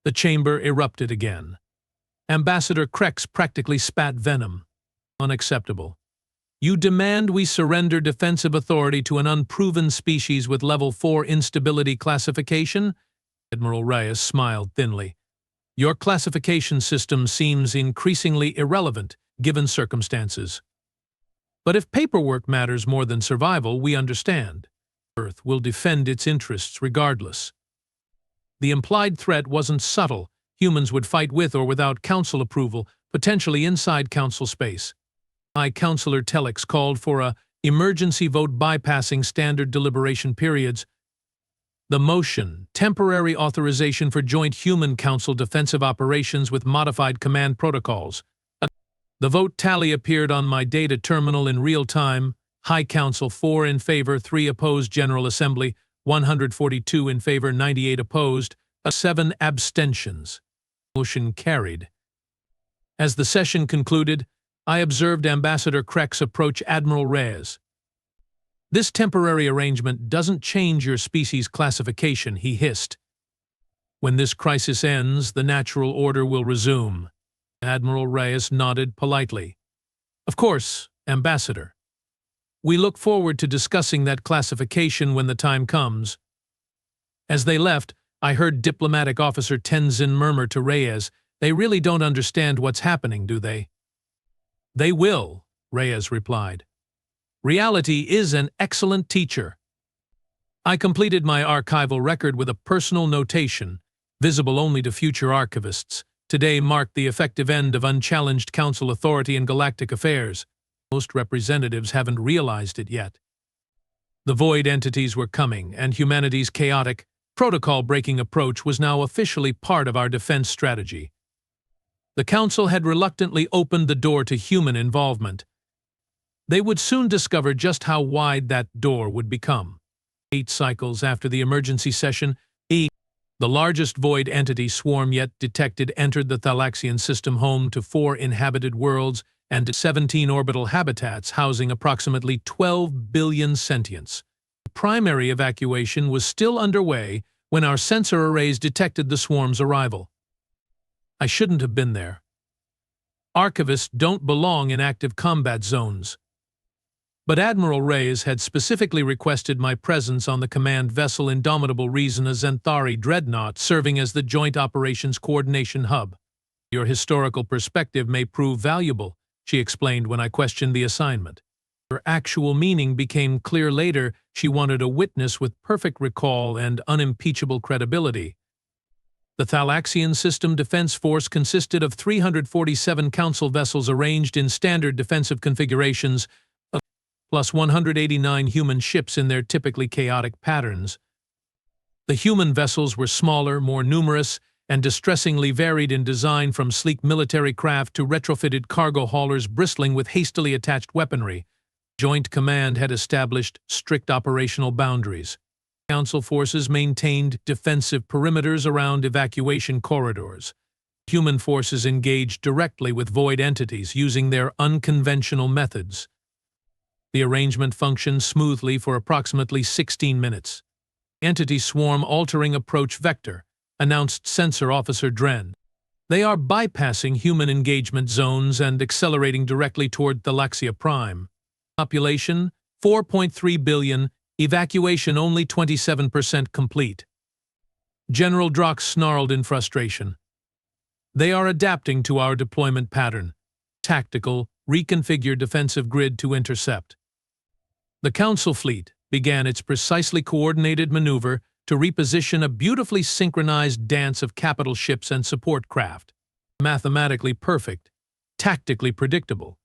The chamber erupted again. Ambassador Krex practically spat venom. Unacceptable. You demand we surrender defensive authority to an unproven species with level 4 instability classification? Admiral Reyes smiled thinly. Your classification system seems increasingly irrelevant, given circumstances. But if paperwork matters more than survival, we understand. Earth will defend its interests regardless. The implied threat wasn't subtle. Humans would fight with or without council approval, potentially inside council space. My Councillor Telex called for a emergency vote bypassing standard deliberation periods. The motion, temporary authorization for joint human council defensive operations with modified command protocols. The vote tally appeared on my data terminal in real time. High Council 4 in favor, 3 opposed. General Assembly 142 in favor, 98 opposed, 7 abstentions. Motion carried. As the session concluded, I observed Ambassador Krex approach Admiral Reyes. This temporary arrangement doesn't change your species classification, he hissed. When this crisis ends, the natural order will resume. Admiral Reyes nodded politely. Of course, Ambassador. We look forward to discussing that classification when the time comes. As they left, I heard Diplomatic Officer Tenzin murmur to Reyes, "They really don't understand what's happening, do they?" "They will," Reyes replied. "Reality is an excellent teacher." I completed my archival record with a personal notation, visible only to future archivists. Today marked the effective end of unchallenged council authority in galactic affairs. Most representatives haven't realized it yet. The void entities were coming, and humanity's chaotic, protocol-breaking approach was now officially part of our defense strategy. The council had reluctantly opened the door to human involvement. They would soon discover just how wide that door would become. 8 cycles after the emergency session, the largest void entity swarm yet detected entered the Thalaxian system, home to 4 inhabited worlds and 17 orbital habitats housing approximately 12 billion sentients. The primary evacuation was still underway when our sensor arrays detected the swarm's arrival. I shouldn't have been there. Archivists don't belong in active combat zones. But Admiral Reyes had specifically requested my presence on the command vessel Indomitable Reason, a Xanthari dreadnought serving as the Joint Operations Coordination Hub. Your historical perspective may prove valuable, she explained when I questioned the assignment. Her actual meaning became clear later. She wanted a witness with perfect recall and unimpeachable credibility. The Thalaxian System Defense Force consisted of 347 council vessels arranged in standard defensive configurations, plus 189 human ships in their typically chaotic patterns. The human vessels were smaller, more numerous, and distressingly varied in design, from sleek military craft to retrofitted cargo haulers bristling with hastily attached weaponry. Joint Command had established strict operational boundaries. Council forces maintained defensive perimeters around evacuation corridors. Human forces engaged directly with void entities using their unconventional methods. The arrangement functioned smoothly for approximately 16 minutes. Entity swarm altering approach vector, announced Sensor Officer Dren. They are bypassing human engagement zones and accelerating directly toward Thalaxia Prime. Population 4.3 billion, evacuation only 27% complete. General Drox snarled in frustration. They are adapting to our deployment pattern. Tactical, reconfigure defensive grid to intercept. The Council fleet began its precisely coordinated maneuver to reposition a beautifully synchronized dance of capital ships and support craft. Mathematically perfect, tactically predictable.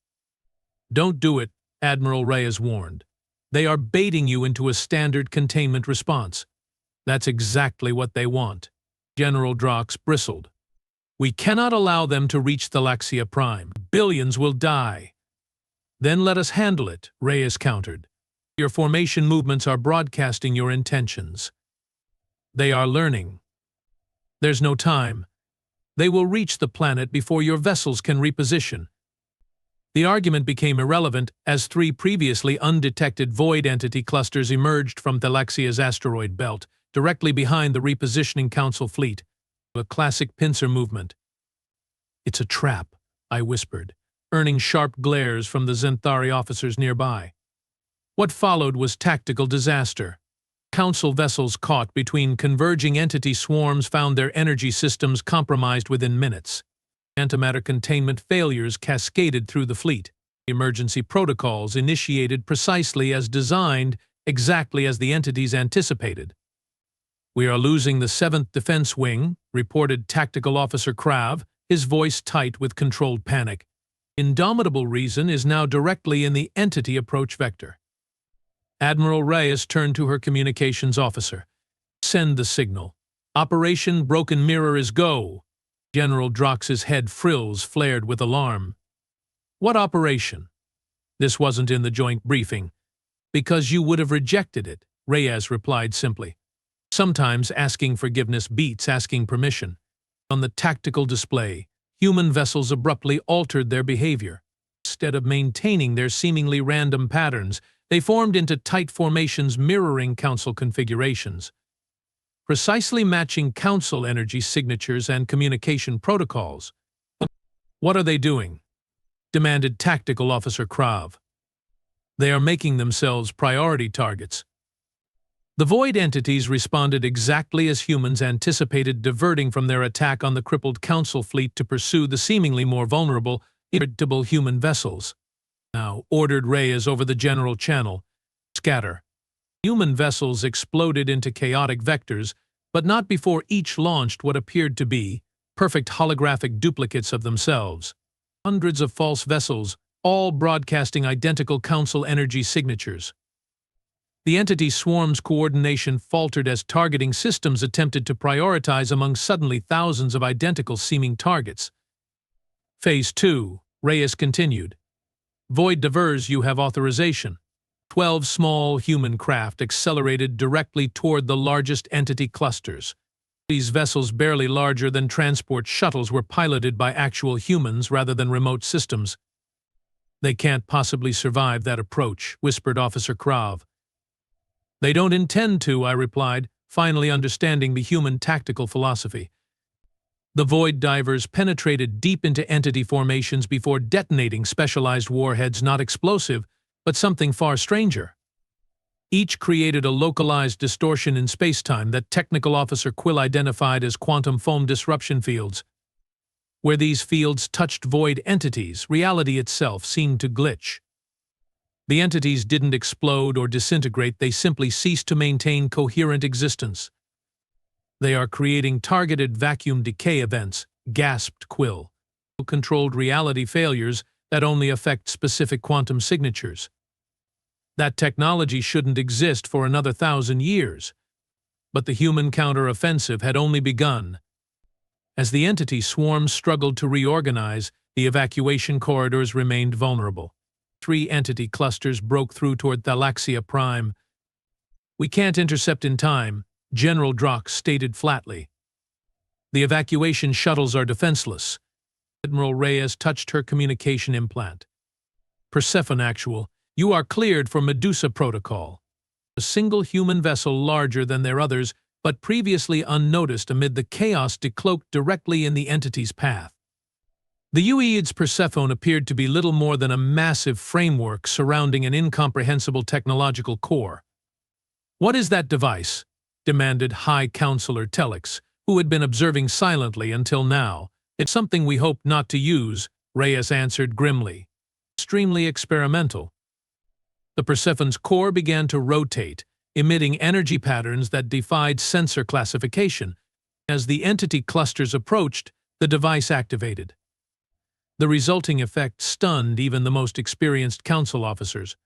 Don't do it, Admiral Reyes warned. They are baiting you into a standard containment response. That's exactly what they want. General Drox bristled. We cannot allow them to reach Thalaxia Prime. Billions will die. Then let us handle it, Reyes countered. Your formation movements are broadcasting your intentions. They are learning. There's no time. They will reach the planet before your vessels can reposition. The argument became irrelevant as 3 previously undetected void entity clusters emerged from Thalaxia's asteroid belt, directly behind the repositioning Council fleet. A classic pincer movement. It's a trap, I whispered, earning sharp glares from the Xanthari officers nearby. What followed was tactical disaster. Council vessels caught between converging entity swarms found their energy systems compromised within minutes. Antimatter containment failures cascaded through the fleet. Emergency protocols initiated precisely as designed, exactly as the entities anticipated. "We are losing the 7th Defense Wing," reported Tactical Officer Krav, his voice tight with controlled panic. "Indomitable reason is now directly in the entity approach vector." Admiral Reyes turned to her communications officer. "Send the signal. Operation Broken Mirror is go." General Drox's head frills flared with alarm. "What operation?" "This wasn't in the joint briefing." "Because you would have rejected it," Reyes replied simply. "Sometimes asking forgiveness beats asking permission." On the tactical display, human vessels abruptly altered their behavior. Instead of maintaining their seemingly random patterns, they formed into tight formations mirroring Council configurations, precisely matching Council energy signatures and communication protocols. "What are they doing?" demanded Tactical Officer Krav. "They are making themselves priority targets." The void entities responded exactly as humans anticipated, diverting from their attack on the crippled Council fleet to pursue the seemingly more vulnerable, irritable human vessels. "Now," ordered Reyes over the general channel, "scatter." Human vessels exploded into chaotic vectors, but not before each launched what appeared to be perfect holographic duplicates of themselves. Hundreds of false vessels, all broadcasting identical Council energy signatures. The entity swarm's coordination faltered as targeting systems attempted to prioritize among suddenly thousands of identical-seeming targets. "Phase 2, Reyes continued. "Void divers, you have authorization." 12 small human craft accelerated directly toward the largest entity clusters. These vessels, barely larger than transport shuttles, were piloted by actual humans rather than remote systems. "They can't possibly survive that approach," whispered Officer Krav. "They don't intend to," I replied, finally understanding the human tactical philosophy. The void divers penetrated deep into entity formations before detonating specialized warheads, not explosive, but something far stranger. Each created a localized distortion in spacetime that Technical Officer Quill identified as quantum foam disruption fields. Where these fields touched void entities, reality itself seemed to glitch. The entities didn't explode or disintegrate, they simply ceased to maintain coherent existence. "They are creating targeted vacuum decay events," gasped Quill. "Controlled reality failures that only affect specific quantum signatures. That technology shouldn't exist for another 1,000 years." But the human counter-offensive had only begun. As the entity swarms struggled to reorganize, the evacuation corridors remained vulnerable. 3 entity clusters broke through toward Thalaxia Prime. "We can't intercept in time," General Drox stated flatly. "The evacuation shuttles are defenseless." Admiral Reyes touched her communication implant. "Persephone Actual, you are cleared for Medusa Protocol." A single human vessel larger than their others, but previously unnoticed amid the chaos, decloaked directly in the entity's path. The Ueid's Persephone appeared to be little more than a massive framework surrounding an incomprehensible technological core. "What is that device?" demanded High Counselor Telix, who had been observing silently until now. "It's something we hope not to use," Reyes answered grimly. "Extremely experimental." The Persephone's core began to rotate, emitting energy patterns that defied sensor classification. As the entity clusters approached, the device activated. The resulting effect stunned even the most experienced Council officers.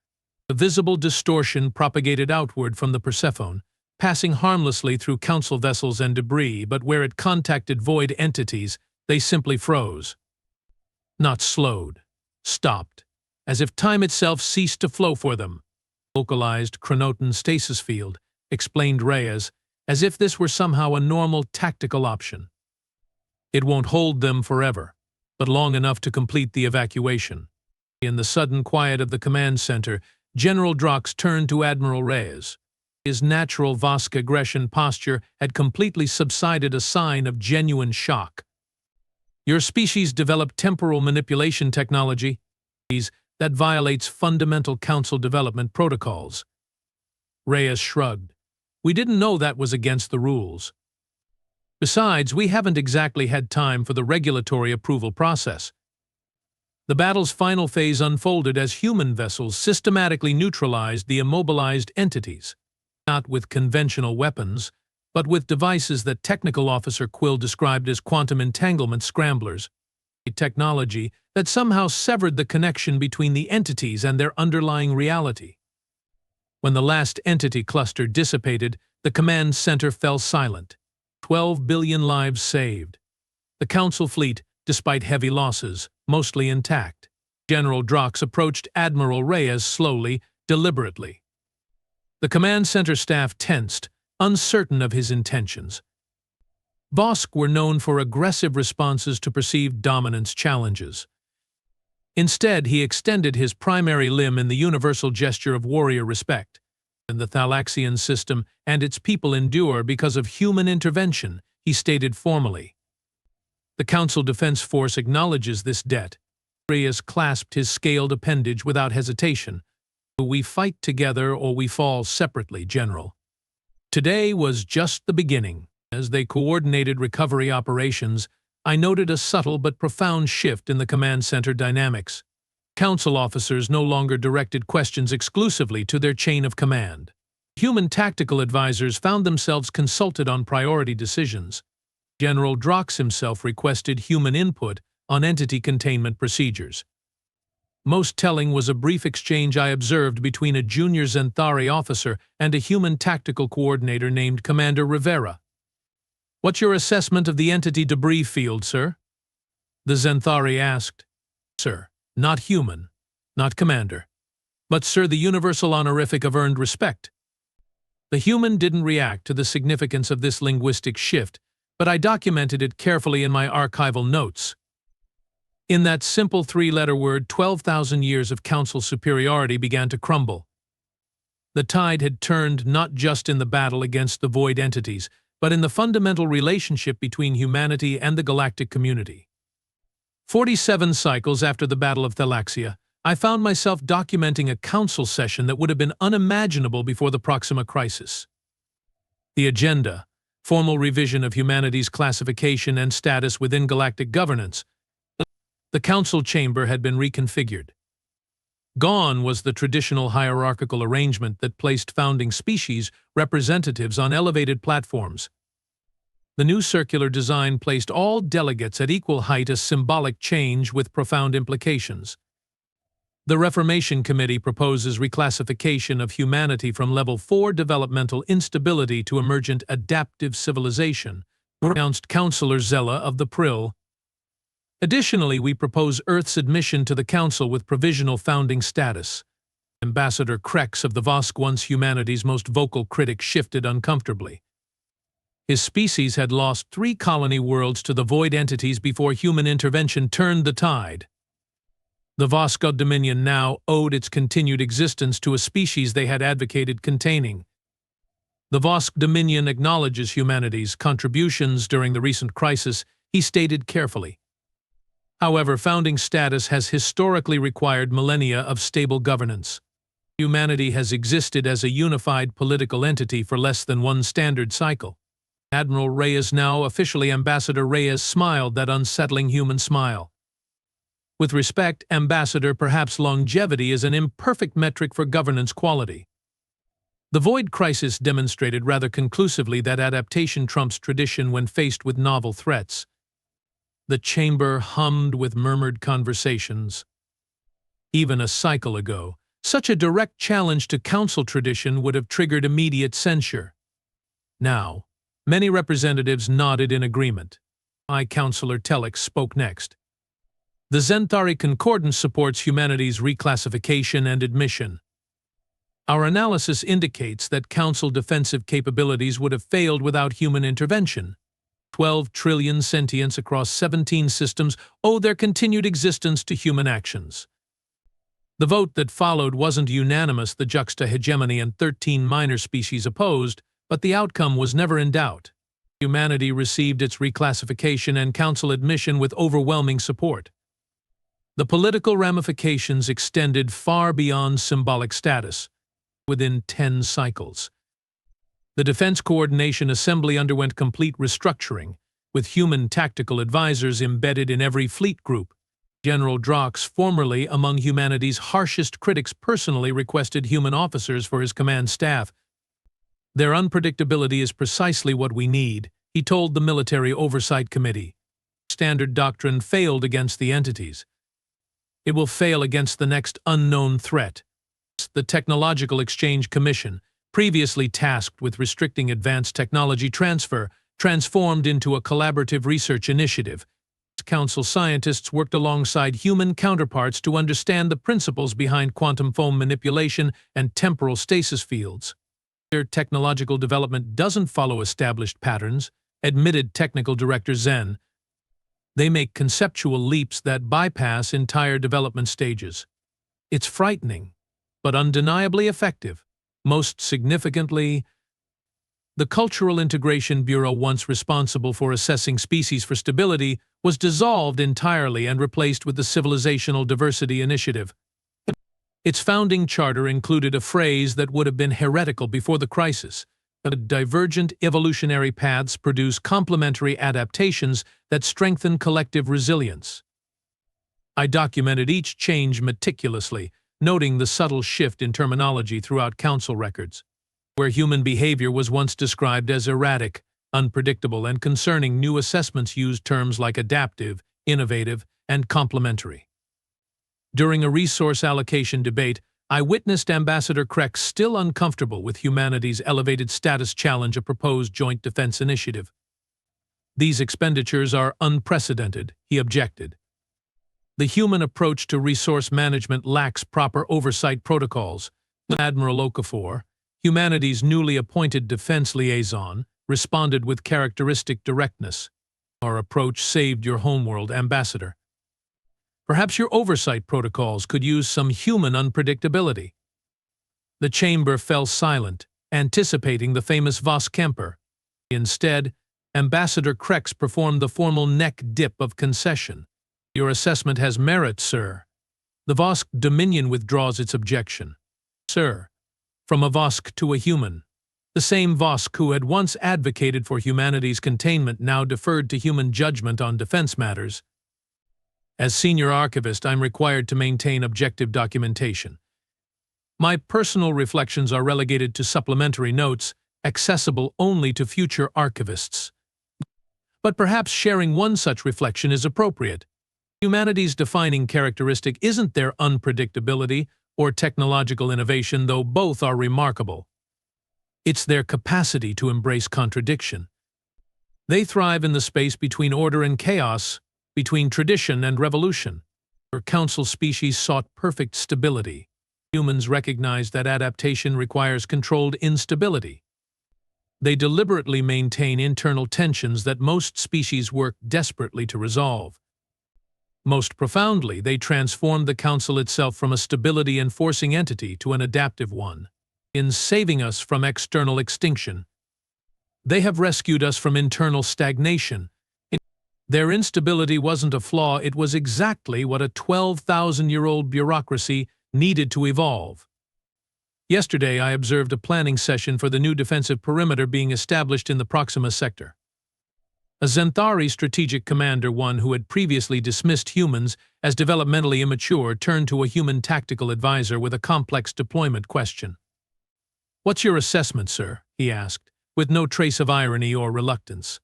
The visible distortion propagated outward from the Persephone, passing harmlessly through Council vessels and debris, but where it contacted void entities, they simply froze. Not slowed, stopped, as if time itself ceased to flow for them. "Localized chronoton stasis field," explained Reyes, as if this were somehow a normal tactical option. "It won't hold them forever, but long enough to complete the evacuation." In the sudden quiet of the command center, General Drox turned to Admiral Reyes. His natural Vosk aggression posture had completely subsided, a sign of genuine shock. "Your species developed temporal manipulation technology that violates fundamental Council development protocols." Reyes shrugged. We didn't know that was against the rules. Besides, we haven't exactly had time for the regulatory approval process. The battle's final phase unfolded as human vessels systematically neutralized the immobilized entities, not with conventional weapons, but with devices that Technical Officer Quill described as quantum entanglement scramblers, a technology that somehow severed the connection between the entities and their underlying reality. When the last entity cluster dissipated, the command center fell silent. 12 billion lives saved. The Council fleet, despite heavy losses, mostly intact. General Drox approached Admiral Reyes slowly, deliberately. The command center staff tensed, uncertain of his intentions. Vosk were known for aggressive responses to perceived dominance challenges. Instead, he extended his primary limb in the universal gesture of warrior respect. And the Thalaxian system and its people endure because of human intervention, he stated formally. The Council Defense Force acknowledges this debt. Reyes clasped his scaled appendage without hesitation. We fight together or we fall separately, General. Today was just the beginning. As they coordinated recovery operations, I noted a subtle but profound shift in the command center dynamics. Council officers no longer directed questions exclusively to their chain of command. Human tactical advisors found themselves consulted on priority decisions. General Drox himself requested human input on entity containment procedures. Most telling was a brief exchange I observed between a junior Zenthari officer and a human tactical coordinator named Commander Rivera. "What's your assessment of the entity debris field, sir?" the Zenthari asked. "Sir, not human, not commander, but sir, the universal honorific of earned respect." The human didn't react to the significance of this linguistic shift, but I documented it carefully in my archival notes. In that simple three-letter word, 12,000 years of council superiority began to crumble. The tide had turned not just in the battle against the void entities, but in the fundamental relationship between humanity and the galactic community. 47 cycles after the Battle of Thalaxia, I found myself documenting a council session that would have been unimaginable before the Proxima crisis. The agenda, formal revision of humanity's classification and status within galactic governance. The council chamber had been reconfigured. Gone was the traditional hierarchical arrangement that placed founding species representatives on elevated platforms. The new circular design placed all delegates at equal height, a symbolic change with profound implications. The Reformation Committee proposes reclassification of humanity from Level 4 developmental instability to emergent adaptive civilization, announced Councillor Zella of the Prill. Additionally, we propose Earth's admission to the Council with provisional founding status. Ambassador Krex of the Vosk, once humanity's most vocal critic, shifted uncomfortably. His species had lost 3 colony worlds to the void entities before human intervention turned the tide. The Vosk Dominion now owed its continued existence to a species they had advocated containing. The Vosk Dominion acknowledges humanity's contributions during the recent crisis, he stated carefully. However, founding status has historically required millennia of stable governance. Humanity has existed as a unified political entity for less than one standard cycle. Admiral Reyes, now officially Ambassador Reyes, smiled that unsettling human smile. With respect, Ambassador, perhaps longevity is an imperfect metric for governance quality. The Void Crisis demonstrated rather conclusively that adaptation trumps tradition when faced with novel threats. The chamber hummed with murmured conversations. Even a cycle ago, such a direct challenge to council tradition would have triggered immediate censure. Now, many representatives nodded in agreement. Councillor Telek spoke next. The Zenthari Concordance supports humanity's reclassification and admission. Our analysis indicates that council defensive capabilities would have failed without human intervention. 12 trillion sentients across 17 systems owe their continued existence to human actions. The vote that followed wasn't unanimous, the juxtahegemony and 13 minor species opposed, but the outcome was never in doubt. Humanity received its reclassification and council admission with overwhelming support. The political ramifications extended far beyond symbolic status. Within 10 cycles, The Defense Coordination Assembly underwent complete restructuring, with human tactical advisors embedded in every fleet group. General Drox, formerly among humanity's harshest critics, personally requested human officers for his command staff. Their unpredictability is precisely what we need, he told the Military Oversight Committee. Standard doctrine failed against the entities. It will fail against the next unknown threat. The Technological Exchange Commission, previously tasked with restricting advanced technology transfer, transformed into a collaborative research initiative. Council scientists worked alongside human counterparts to understand the principles behind quantum foam manipulation and temporal stasis fields. Their technological development doesn't follow established patterns, admitted Technical Director Zen. They make conceptual leaps that bypass entire development stages. It's frightening, but undeniably effective. Most significantly, the Cultural Integration Bureau, once responsible for assessing species for stability, was dissolved entirely and replaced with the Civilizational Diversity Initiative. Its founding charter included a phrase that would have been heretical before the crisis: divergent evolutionary paths produce complementary adaptations that strengthen collective resilience. I documented each change meticulously, noting the subtle shift in terminology throughout council records. Where human behavior was once described as erratic, unpredictable, and concerning, new assessments used terms like adaptive, innovative, and complementary. During a resource allocation debate, I witnessed Ambassador Krex still uncomfortable with humanity's elevated status challenge a proposed joint defense initiative. These expenditures are unprecedented, he objected. The human approach to resource management lacks proper oversight protocols. Admiral Okafor, humanity's newly appointed defense liaison, responded with characteristic directness. Our approach saved your homeworld, Ambassador. Perhaps your oversight protocols could use some human unpredictability. The chamber fell silent, anticipating the famous Voss Kemper. Instead, Ambassador Krex performed the formal neck dip of concession. Your assessment has merit, sir. The Vosk Dominion withdraws its objection. Sir, from a Vosk to a human. The same Vosk who had once advocated for humanity's containment now deferred to human judgment on defense matters. As senior archivist, I'm required to maintain objective documentation. My personal reflections are relegated to supplementary notes, accessible only to future archivists. But perhaps sharing one such reflection is appropriate. Humanity's defining characteristic isn't their unpredictability or technological innovation, though both are remarkable. It's their capacity to embrace contradiction. They thrive in the space between order and chaos, between tradition and revolution. Our council species sought perfect stability. Humans recognize that adaptation requires controlled instability. They deliberately maintain internal tensions that most species work desperately to resolve. Most profoundly, they transformed the Council itself from a stability-enforcing entity to an adaptive one. In saving us from external extinction, they have rescued us from internal stagnation. Their instability wasn't a flaw, it was exactly what a 12,000-year-old bureaucracy needed to evolve. Yesterday, I observed a planning session for the new defensive perimeter being established in the Proxima sector. A Zenthari strategic commander, one who had previously dismissed humans as developmentally immature, turned to a human tactical advisor with a complex deployment question. "What's your assessment, sir?" he asked, with no trace of irony or reluctance.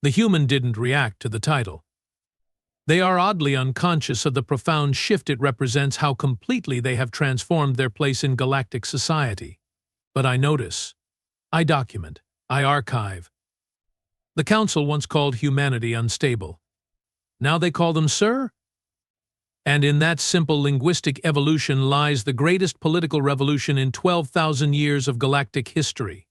The human didn't react to the title. They are oddly unconscious of the profound shift it represents, how completely they have transformed their place in galactic society. But I notice, I document, I archive. The Council once called humanity unstable. Now they call them sir? And in that simple linguistic evolution lies the greatest political revolution in 12,000 years of galactic history.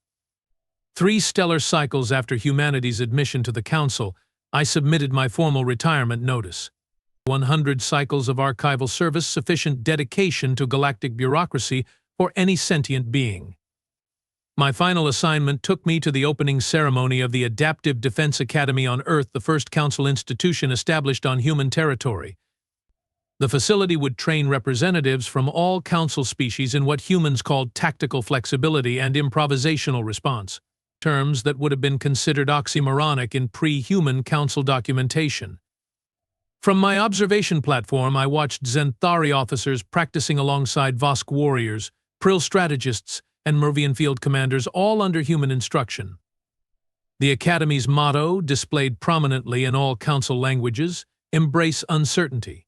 3 stellar cycles after humanity's admission to the Council, I submitted my formal retirement notice. 100 cycles of archival service, sufficient dedication to galactic bureaucracy for any sentient being. My final assignment took me to the opening ceremony of the Adaptive Defense Academy on Earth, the first Council institution established on human territory. The facility would train representatives from all council species in what humans called tactical flexibility and improvisational response, terms that would have been considered oxymoronic in pre-human council documentation. From my observation platform, I watched Zenthari officers practicing alongside Vosk warriors, Prill strategists, and Mervian field commanders, all under human instruction. The Academy's motto, displayed prominently in all council languages, "Embrace uncertainty."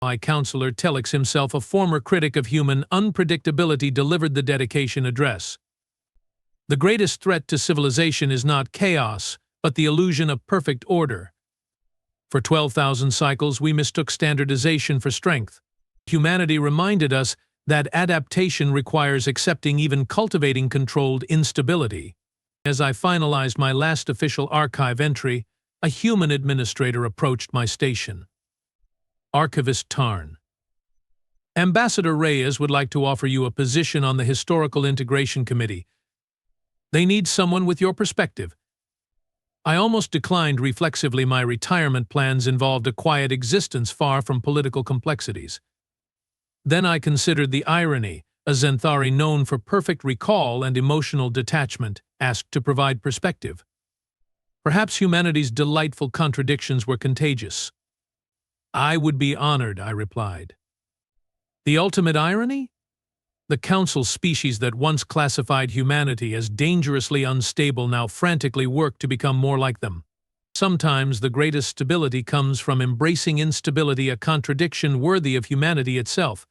My counselor Telix, himself a former critic of human unpredictability, delivered the dedication address. The greatest threat to civilization is not chaos, but the illusion of perfect order. For 12,000 cycles, we mistook standardization for strength. Humanity reminded us that adaptation requires accepting, even cultivating, controlled instability. As I finalized my last official archive entry, a human administrator approached my station. Archivist Tarn. Ambassador Reyes would like to offer you a position on the Historical Integration Committee. They need someone with your perspective. I almost declined reflexively. My retirement plans involved a quiet existence far from political complexities. Then I considered the irony. A Zenthari known for perfect recall and emotional detachment asked to provide perspective. Perhaps humanity's delightful contradictions were contagious. I would be honored, I replied. The ultimate irony? The council species that once classified humanity as dangerously unstable now frantically work to become more like them. Sometimes the greatest stability comes from embracing instability, a contradiction worthy of humanity itself.